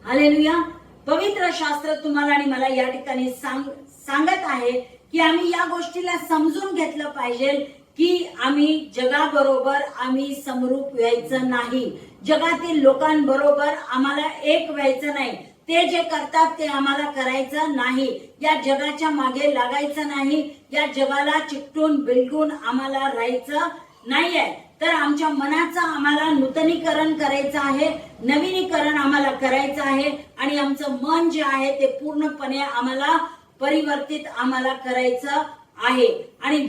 हालेलुया. पवित्र शास्त्र तुम्हाला आणि मला या ठिकाणी सांगत आहे की आम्ही या गोष्टीला समजून घेतलं पाहिजे की आम्ही जगाबरोबर आम्ही समरूप व्हायचं नाही. जगातील लोकांबरोबर आम्हाला एक व्हायचं नाही. ते जे करतात ते आम्हाला करायचं नाही. या जगाच्या मागे लागायचं नाही. या जगाला चिकटून बिलगून आम्हाला राहायचं नाहीये. तर आमच्या मनाचं आम्हाला नूतनीकरण करायचं आहे, नवीनीकरण आम्हाला करायचं आहे आणि आमचं मन जे आहे ते पूर्णपणे आम्हाला परिवर्तित आम्हाला करायचं आहे. आणि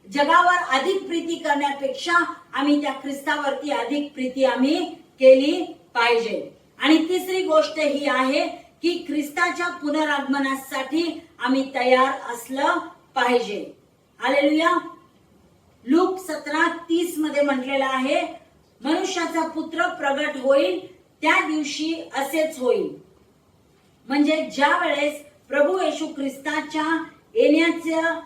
जगावर अधिक प्रीती करण्यापेक्षा आम्ही त्या ख्रिस्तावरती अधिक प्रीती आम्ही केली पाहिजे. आणि तिसरी गोष्ट ही आहे की ख्रिस्ताच्या पुनरागमनासाठी आम्ही तयार असलं पाहिजे. हालेलुया. लूक 17:30 मध्ये म्हटलेलं आहे, मनुष्याचा पुत्र प्रगट होईल त्या दिवशी असेच होईल. म्हणजे ज्या वेळेस प्रभू येशू ख्रिस्ताच्या येण्याचं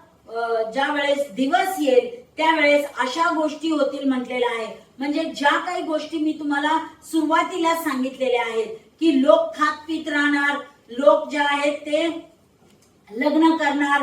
ज्या वेळेस दिवस येईल त्यावेळेस अशा गोष्टी होतील म्हटलेलं आहे. म्हणजे ज्या काही गोष्टी मी तुम्हाला सुरुवातीला सांगितलेल्या आहेत की लोक खात पित राहणार, लोक जे आहेत ते लग्न करणार,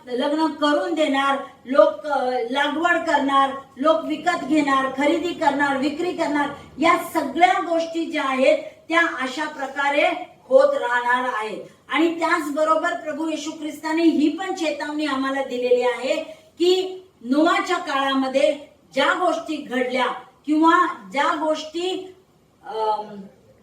लग्न करून देणार, लोक लागवड करणार, लोक विकत घेणार, खरेदी करणार, विक्री करणार, या सगळ्या गोष्टी ज्या आहेत त्या अशा प्रकारे होत राहणार आहेत. आणि त्याचबरोबर प्रभू येशू ख्रिस्ताने ही पण चेतावणी आम्हाला दिलेली आहे की नोआच्या काळामध्ये ज्या गोष्टी घडल्या किंवा ज्या गोष्टी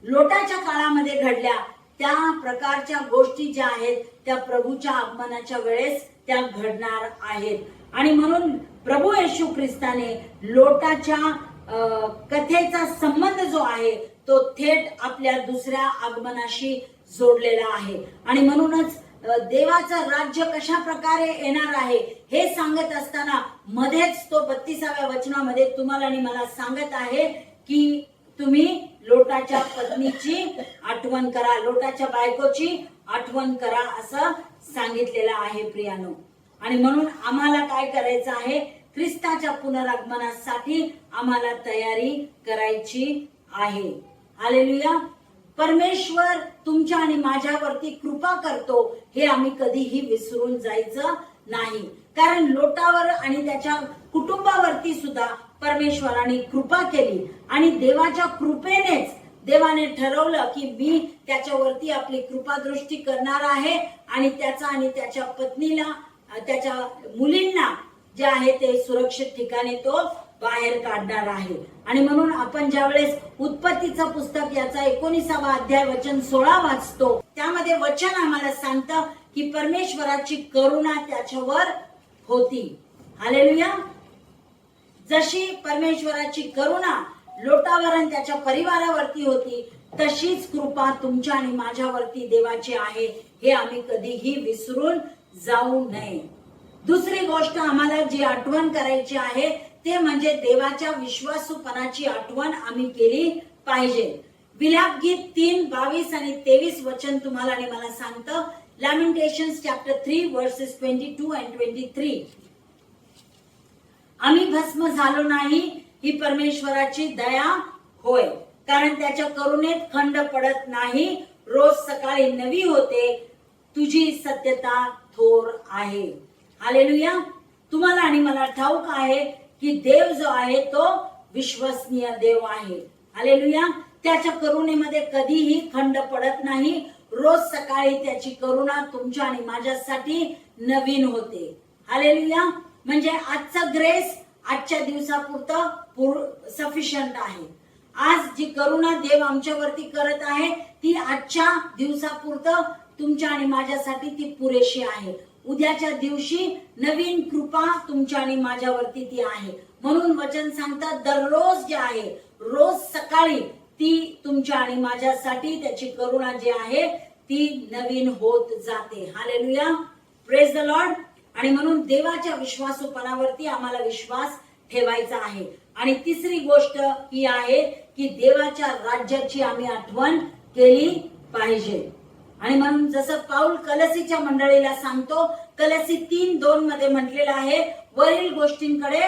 लोटाच्या काळामध्ये घडल्या त्या प्रकारच्या गोष्टी ज्या आहेत त्या प्रभूच्या आगमनाच्या वेळेस त्या घडणार आहेत. आणि म्हणून प्रभू येशू ख्रिस्ताने लोटाच्या कथेचा संबंध जो आहे तो थेट आपल्या दुसऱ्या आगमनाशी जोडलेला आहे. आणि म्हणूनच देवाचं राज्य कशा प्रकारे येणार आहे हे सांगत असताना मध्येच तो 32व्या वचनामध्ये तुम्हाला आणि मला सांगत आहे की तुम्ही लोटाच्या पत्नीची आठवण करा, लोटाच्या बायकोची आठवण करा असं सांगितलेलं आहे प्रियानो. आणि म्हणून आम्हाला काय करायचं आहे, ख्रिस्ताच्या पुनरागमनासाठी आम्हाला तयारी करायची आहे. हालेलुया. परमेश्वर तुमच्या आणि माझ्यावरती कृपा करतो हे आम्ही कधीही विसरून जायचं नाही. कारण लोटावर आणि त्याच्या कुटुंबावरती सुद्धा परमेश्वराने कृपा केली आणि देवाच्या कृपेनेच देवाने ठरवलं की मी त्याच्यावरती आपली कृपादृष्टी करणार आहे आणि त्याच्या पत्नीला, त्याच्या मुलींना जे आहे ते सुरक्षित ठिकाणी तो बाहेर काढणार आहे. आणि म्हणून आपण ज्यावेळेस उत्पत्तीचं पुस्तक याचा 19वा अध्याय वचन 16 वाचतो त्यामध्ये वचन आम्हाला सांगतं की परमेश्वराची करुणा त्याच्यावर होती. हालेलुया. जशी परमेश्वराची करुणा लोटावर आणि त्याच्या परिवारावरती होती तशीच कृपा तुमच्या आणि माझ्यावरती देवाची आहे हे आम्ही कधीही विसरून जाऊ नये. दुसरी गोष्ट आम्हाला जी आठवण करायची आहे ते म्हणजे देवाच्या विश्वासूपणाची आठवण आम्ही केली पाहिजे. विलापगीत 3:22 आणि 23 वचन तुम्हाला आणि मला सांगतं. लॅमेंटेशन्स चॅप्टर 3 वर्सेस 22 and 23. आम्ही भस्म झालो नाही ही परमेश्वराची दया होय, कारण त्याच्या करुणेत खंड पडत नाही. रोज सकाळी नवी होते, तुझी सत्यता थोर आहे. हालेलुया. तुम्हाला आणि मला ठाऊक आहे की देव जो आहे तो विश्वसनीय देव आहे. हालेलुया. त्याच्या करुणेमध्ये कधीही खंड पडत नाही. रोज सकाळी त्याची करुणा तुमच्या आणि माझ्यासाठी नवीन होते. हालेलुया. म्हणजे आजचा ग्रेस आजच्या दिवसापुरतं सफिशियंट आहे. आज जी करुणा देव आमच्यावरती करत आहे ती आजच्या दिवसापुरतं तुमच्या आणि माझ्यासाठी ती पुरेशी आहे. उद्याच्या दिवशी नवीन कृपा तुमच्या आणि माझ्यावरती ती आहे. म्हणून वचन सांगतात दररोज जे आहे रोज सकाळी ती तुमच्या आणि माझ्यासाठी त्याची करुणा जी आहे ती नवीन होत जाते. हालेलुया. Praise the Lord. आणि म्हणून देवाच्या विश्वासूपणावरती आम्हाला विश्वास ठेवायचा आहे. आणि तिसरी गोष्ट ही आहे की देवाच्या राज्याची आम्ही आठवण केली पाहिजे. आणि म्हणून जसं पाऊल कलसीच्या मंडळीला सांगतो, कलसी 3:2 मध्ये म्हटलेलं आहे, वरील गोष्टींकडे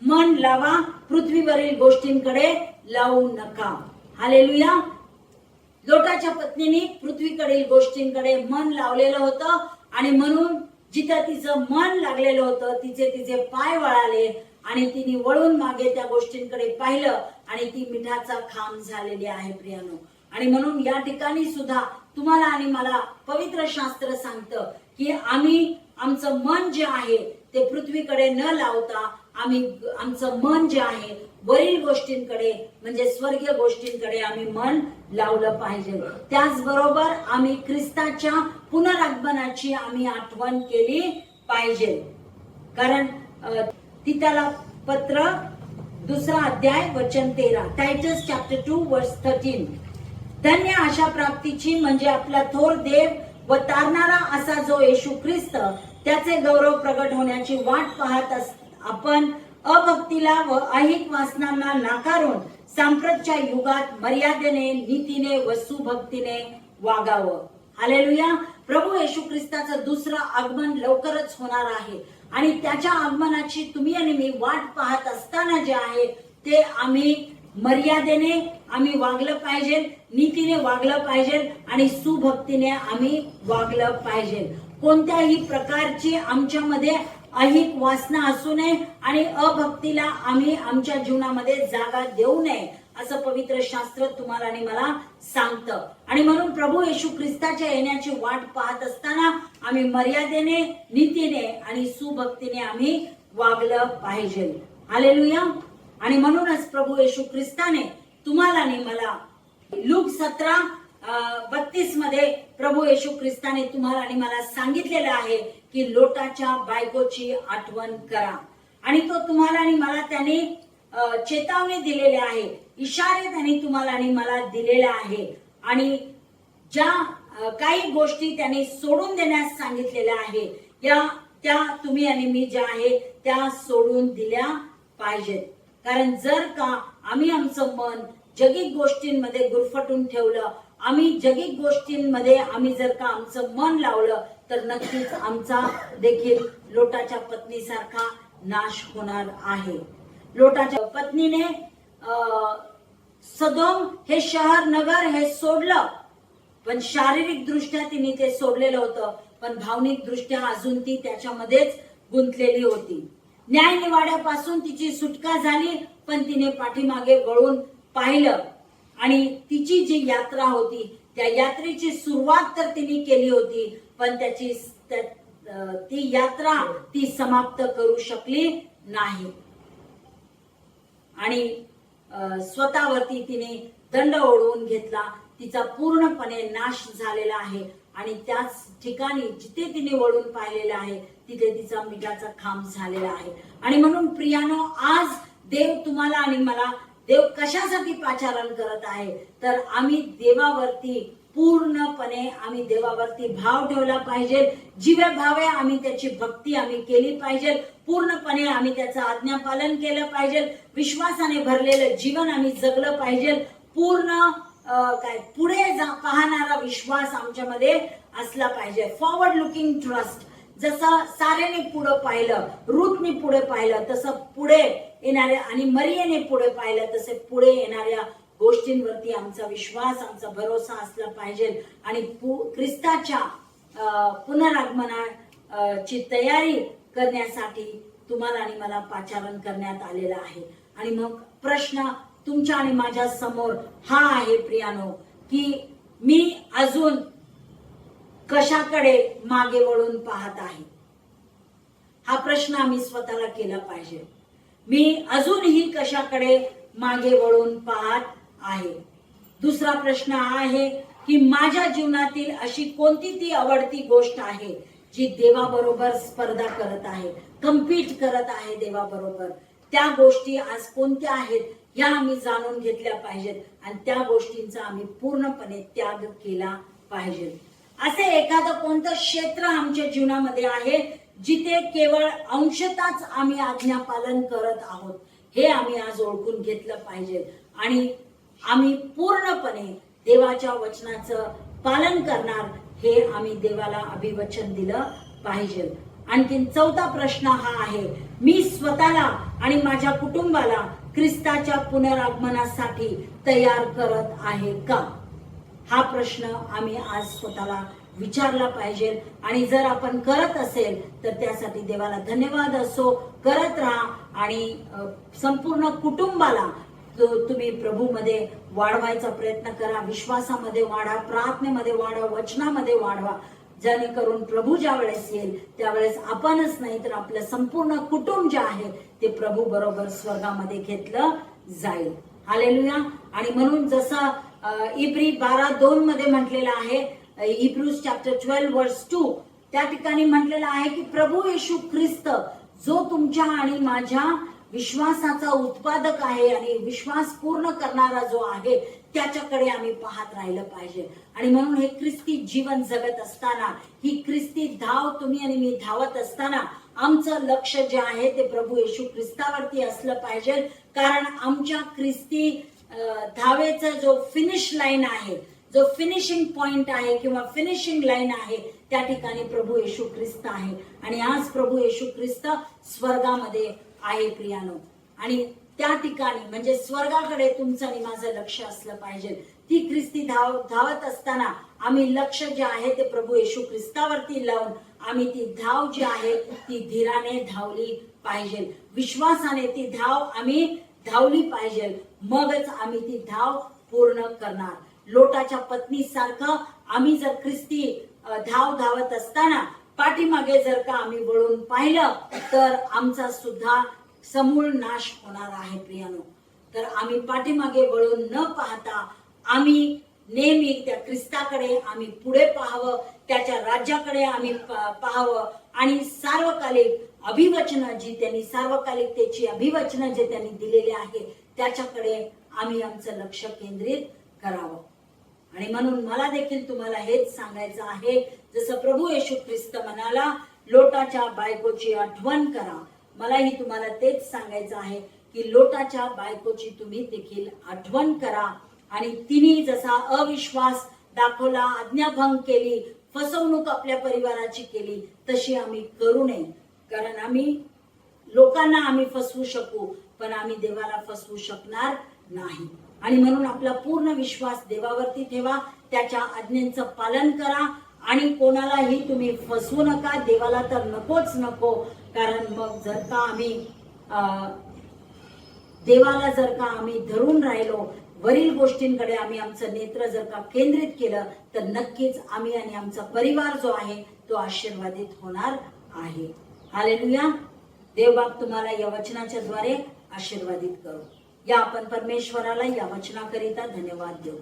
मन लावा, पृथ्वीवरील गोष्टींकडे लावू नका. हालेलुया. लोटाच्या पत्नीने पृथ्वीकडील गोष्टींकडे मन लावलेलं होतं आणि म्हणून जिथं तिचं मन लागलेलं होतं तिचे पाय वळाले आणि तिने वळून मागे त्या गोष्टींकडे पाहिलं आणि ती मिठाचा खांब झालेली आहे प्रियानो. आणि म्हणून या ठिकाणी सुद्धा तुम्हाला आणि मला पवित्र शास्त्र सांगतं की आम्ही आमचं मन जे आहे ते पृथ्वीकडे न लावता आम्ही आमचं मन जे आहे वरील गोष्टींकडे म्हणजे स्वर्गीय गोष्टींकडे आम्ही मन लावलं पाहिजे. त्याचबरोबर आम्ही ख्रिस्ताच्या पुनरागमनाची आम्ही आठवण केली पाहिजे. कारण तिथाला पत्र 2 अध्याय वचन 13, टायटस चॅप्टर 2 वर्स 13. धन्य आशा प्राप्तीची म्हणजे आपला थोर देव व तारणारा असा जो येशू ख्रिस्त त्याचे गौरव प्रगट होण्याची वाट पाहत आपण अभक्तीला व अहिक वासनांना नाकारून सांप्रतच्या युगात मर्यादेने, नीतीने व सुभक्तीने वागावं. हालेलुया. प्रभू येशू ख्रिस्ताचं दुसरं आगमन लवकरच होणार आहे आणि त्याच्या आगमनाची तुम्ही आणि मी वाट पाहत असताना जे आहे ते आम्ही मर्यादेने आम्ही वागलं पाहिजे, नीतीने वागलं पाहिजे आणि सुभक्तीने आम्ही वागलं पाहिजे. कोणत्याही प्रकारची आमच्यामध्ये अहिक वासना असू नये आणि अभक्तीला आम्ही आमच्या जीवनामध्ये जागा देऊ नये असं पवित्र शास्त्र तुम्हाला आणि मला सांगतं. आणि म्हणून प्रभू येशू ख्रिस्ताच्या येण्याची वाट पाहत असताना आम्ही मर्यादेने, नीतीने आणि सुभक्तीने आम्ही वागलं पाहिजे. हालेलुया. आणि म्हणूनच प्रभू येशू ख्रिस्ताने तुम्हाला आणि मला लूक 17:32 मध्ये प्रभू येशू ख्रिस्ताने तुम्हाला आणि मला सांगितलेलं आहे की लोटाच्या बायकोची आठवण करा. आणि तो तुम्हाला आणि मला त्याने चेतावणी दिलेली आहे, इशारे त्यांनी तुम्हाला आणि मला दिलेला आहे. आणि ज्या काही गोष्टी त्यांनी सोडून देण्यास सांगितलेल्या आहे त्या तुम्ही आणि मी ज्या आहे त्या सोडून दिल्या पाहिजेत. कारण जर का आम्ही आमचं मन जगिक गोष्टींमध्ये गुरफटून ठेवलं, आम्ही जगिक गोष्टींमध्ये आम्ही जर का आमचं मन लावलं तर नक्कीच आमचा देखील लोटाच्या पत्नीसारखा नाश होणार आहे. लोटाच्या पत्नीने सदोम हे शहर नगर हे सोडलं, पण शारीरिक दृष्ट्या तिने ते सोडलेलं होतं, पण भावनिक दृष्ट्या अजून ती त्याच्यामध्येच गुंतलेली होती. न्याय निवाड्यापासून तिची सुटका झाली, पण तिने पाठीमागे वळून पाहिलं आणि तिची जी यात्रा होती त्या यात्रेची सुरुवात तर तिने केली होती, पण ती यात्रा ती समाप्त करू शकली नाही आणि स्वतःवरती तिने दंड ओढवून घेतला. तिचा पूर्णपणे नाश झालेला आहे आणि त्याच ठिकाणी जिथे तिने वळून पाहिलेलं आहे तिथे तिचा मिठाचा खांब झालेला आहे. आणि म्हणून प्रियानो, आज देव तुम्हाला आणि मला देव कशासाठी पाचारण करत आहे तर आम्ही देवावरती पूर्णपणे आम्ही देवावरती भाव ठेवला पाहिजे. जीवे भावे आम्ही त्याची भक्ती आम्ही केली पाहिजे. पूर्णपणे आम्ही त्याचं आज्ञापालन केलं पाहिजे. विश्वासाने भरलेलं जीवन आम्ही जगलं पाहिजे. पूर्ण पुढे पाहणारा विश्वास आमच्यामध्ये असला पाहिजे. Forward looking trust. जसं सारेने पुढे पाहिलं, रूथने पुढे पाहिलं, तसं पुढे येणाऱ्या आणि मरियेने पुढे पाहिलं तसे पुढे येणाऱ्या गोष्टींवरती आमचा विश्वास, आमचा भरोसा असला पाहिजे. आणि ख्रिस्ताच्या पुनरागमनाची तयारी करण्यासाठी तुम्हाला आणि मला पाचारण करण्यात आलेलं आहे. आणि मग प्रश्न तुमच्या आणि माझ्या समोर हा आहे प्रियानो, की मी अजून कशाकडे मागे वळून पाहत आहे. हा प्रश्न आम्ही स्वतःला केला पाहिजे. मी अजूनही कशाकडे मागे वळून पाहत आहे. दुसरा प्रश्न आहे की माझ्या जीवनातील अशी कोणती ती आवडती गोष्ट आहे जी देवाबरोबर स्पर्धा करत आहे, कम्पीट करत आहे देवाबरोबर. त्या गोष्टी आज कोणत्या आहेत या आम्ही जाणून घेतल्या पाहिजेत आणि त्या गोष्टींचा आम्ही पूर्णपणे त्याग केला पाहिजे. असे एखादं कोणतं क्षेत्र आमच्या जीवनामध्ये आहे जिथे केवळ अंशतःच आम्ही आज्ञापालन करत आहोत हे आम्ही आज ओळखून घेतलं पाहिजे आणि आम्ही पूर्णपणे देवाच्या वचनाचं पालन करणार हे आम्ही देवाला अभिवचन दिलं पाहिजे. आणखीन चौथा प्रश्न हा आहे, मी स्वतःला आणि माझ्या कुटुंबाला ख्रिस्ताच्या पुनरागमनासाठी तयार करत आहे का? हा प्रश्न आम्ही आज स्वतःला विचारला पाहिजे. आणि जर आपण करत असेल तर त्यासाठी देवाला धन्यवाद असो. करत राहा आणि संपूर्ण कुटुंबाला तुम्ही प्रभूमध्ये वाढवायचा प्रयत्न करा, विश्वासामध्ये वाढा, प्रार्थनेमध्ये वाढा, वचनामध्ये वाढवा, जेणेकरून प्रभू ज्या वेळेस येईल त्यावेळेस आपणच नाही तर आपलं संपूर्ण कुटुंब जे आहे ते प्रभू बरोबर स्वर्गामध्ये घेतलं जाईल. हालेलुया. आणि म्हणून जसं इब्री 12:2 मध्ये म्हटलेलं आहे, हिब्रूज चॅप्टर 12 वर्स 2, त्या ठिकाणी म्हटलेलं आहे की प्रभू येशू ख्रिस्त जो तुमच्या आणि माझ्या विश्वासाचा उत्पादक आहे आणि विश्वास पूर्ण करणारा जो आहे त्याच्याकडे आम्ही पाहत राहिलं पाहिजे. आणि म्हणून हे ख्रिस्ती जीवन जगत असताना, ही ख्रिस्ती धाव तुम्ही आणि मी धावत असताना आमचं लक्ष जे आहे ते प्रभू येशू ख्रिस्तावरती असलं पाहिजे. कारण आमच्या ख्रिस्ती धावेचा जो फिनिश लाईन आहे, जो फिनिशिंग पॉइंट आहे किंवा फिनिशिंग लाईन आहे, त्या ठिकाणी प्रभू येशू ख्रिस्त आहे. आणि आज प्रभू येशू ख्रिस्त स्वर्गामध्ये आहे प्रियानो. आणि त्या ठिकाणी म्हणजे स्वर्गाकडे तुमचं आणि माझं लक्ष असलं पाहिजे. ती ख्रिस्ती धावत असताना आम्ही लक्ष जे आहे ते प्रभू येशू ख्रिस्तावरती लावून आम्ही ती धाव जी आहे ती धीराने धावली पाहिजे, विश्वासाने ती धाव आम्ही धावली पाहिजे. मगच आम्ही ती धाव पूर्ण करणार. लोटाच्या पत्नीसारखं आम्ही जर ख्रिस्ती धाव धावत असताना पाठीमागे जर का आम्ही वळून पाहिलं तर आमचा सुद्धा समूळ नाश होणार आहे प्रियानो. तर आम्ही पाठीमागे वळून न पाहता आम्ही नेहमी त्या ख्रिस्ताकडे आम्ही पुढे पाहावं, त्याच्या राज्याकडे आम्ही पाहावं आणि सार्वकालिक अभिवचन जी त्यांनी सार्वकालिकतेची अभिवचन जे त्यांनी दिलेले आहे त्याच्याकडे आम्ही आमचं लक्ष केंद्रित करावं. आणि म्हणून मला देखील तुम्हाला हेच सांगायचं आहे, जसं प्रभू येशू ख्रिस्त म्हणाला लोटाच्या बायकोची आठवण करा, मलाही तुम्हाला तेच सांगायचं आहे की लोटाच्या बायकोची तुम्ही देखील आठवण करा. आणि तिने जसा अविश्वास दाखवला, आज्ञाभंग केली, फसवणूक आपल्या परिवाराची केली, तशी आम्ही करू नये. कारण आम्ही लोकांना आम्ही फसवू शकू पण आम्ही देवाला फसवू शकणार नाही. आणि म्हणून आपला पूर्ण विश्वास देवावरती ठेवा, त्याच्या आज्ञांचं पालन करा आणि कोणालाही तुम्ही फसवू नका. देवाला तर नकोच नको. कारण मग जर का आम्ही देवाला जर का आम्ही धरून राहिलो, वरील गोष्टींकडे आम्ही आमचं नेत्र जर का केंद्रित केलं तर नक्कीच आम्ही आणि आमचा परिवार जो आहे तो आशीर्वादित होणार आहे. हालेलुया. देवबाप तुम्हाला या वचनाच्या द्वारे आशीर्वादित करू. या आपण परमेश्वराला या वचनाकरिता धन्यवाद देऊ.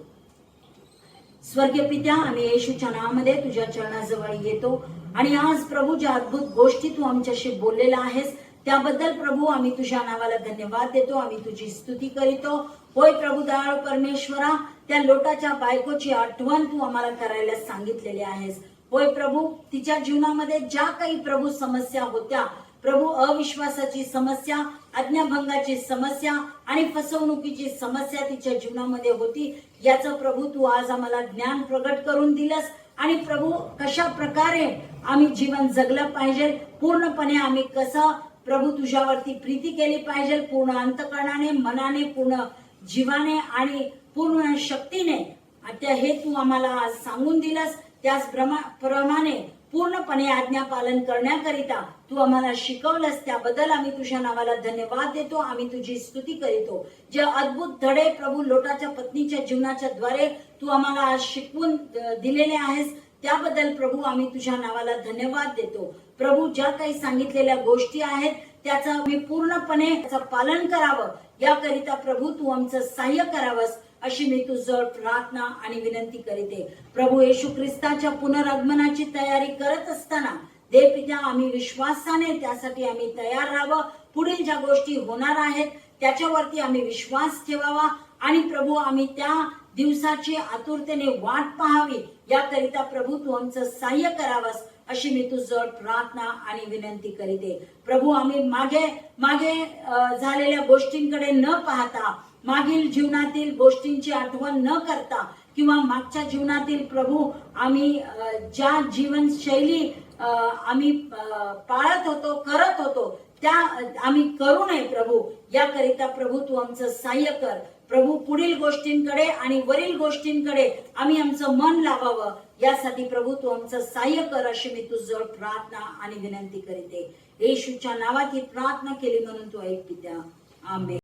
स्वर्गीय पित्या, आम्ही येशूच्या नावामध्ये तुझ्या चरणाजवळ येतो आणि आज प्रभू ज्या अद्भुत गोष्टी तू आमच्याशी बोललेला आहेस त्याबद्दल प्रभू आम्ही तुझ्या नावाला धन्यवाद देतो, आम्ही तुझी स्तुती करीतो. होय प्रभू दयाळू परमेश्वरा, त्या लोटाच्या बायकोची आठवण तू आम्हाला करायला सांगितलेली आहेस. होय प्रभू, तिच्या जीवनामध्ये ज्या काही प्रभू समस्या होत्या, प्रभू अविश्वासाची समस्या, आज्ञाभंगाची समस्या आणि फसवणुकीची समस्या तिच्या जीवनामध्ये होती, याचं प्रभू तू आज आम्हाला ज्ञान प्रगट करून दिलंस. आणि प्रभू कशा प्रकारे आम्ही जीवन जगलं पाहिजे, पूर्णपणे आम्ही कसं प्रभू तुझ्यावरती प्रीती केली पाहिजे, पूर्ण अंतकरणाने, मनाने, पूर्ण जीवाने आणि पूर्ण शक्तीने, हे तू आम्हाला आज सांगून दिलंस. त्याचप्रमाणे पूर्णपणे आज्ञा पालन करण्याकरिता तू आम्हाला शिकवलंस, त्याबद्दल आम्ही तुझ्या नावाला धन्यवाद देतो, आम्ही तुझी स्तुती करीतो. जे अद्भुत धडे प्रभू लोटाच्या पत्नीच्या जीवनाच्या द्वारे तू आम्हाला आज शिकवून दिलेले आहेस त्याबद्दल प्रभू आम्ही तुझ्या नावाला धन्यवाद देतो. प्रभू ज्या काही सांगितलेल्या गोष्टी आहेत त्याचं आम्ही पूर्णपणे त्याचं पालन करावं, याकरिता प्रभू तू आमचं सहाय्य करावंस अशी मी तुझं प्रार्थना आणि विनंती करीते. प्रभू येशू ख्रिस्ताच्या पुनरागमनाची तयारी करत असताना देव पिता आम्ही विश्वासाने त्यासाठी आम्ही तयार राहावं. पुढील ज्या गोष्टी होणार आहेत त्याच्यावरती आम्ही विश्वास ठेवावा आणि प्रभू आम्ही त्या दिवसाची आतुरतेने वाट पाहावी, याकरिता प्रभू तू आमचं सहाय्य करावंस अशी मी तुझं प्रार्थना आणि विनंती करीते. प्रभू आम्ही मागे झालेल्या गोष्टींकडे न पाहता, मागील जीवनातील गोष्टींची आठवण न करता किंवा मागच्या जीवनातील प्रभू आम्ही ज्या जीवनशैली आम्ही पाळत होतो, करत होतो, त्या आम्ही करू नये प्रभू, याकरिता प्रभू तू आमचं सहाय्य कर. प्रभू पुढील गोष्टींकडे आणि वरील गोष्टींकडे आम्ही आमचं मन लावावं, यासाठी प्रभू तू आमचं सहाय्य कर अशी मी तुझं प्रार्थना आणि विनंती करीते. येशूच्या नावात ही प्रार्थना केली म्हणून तू ऐक पित्या. आमेन.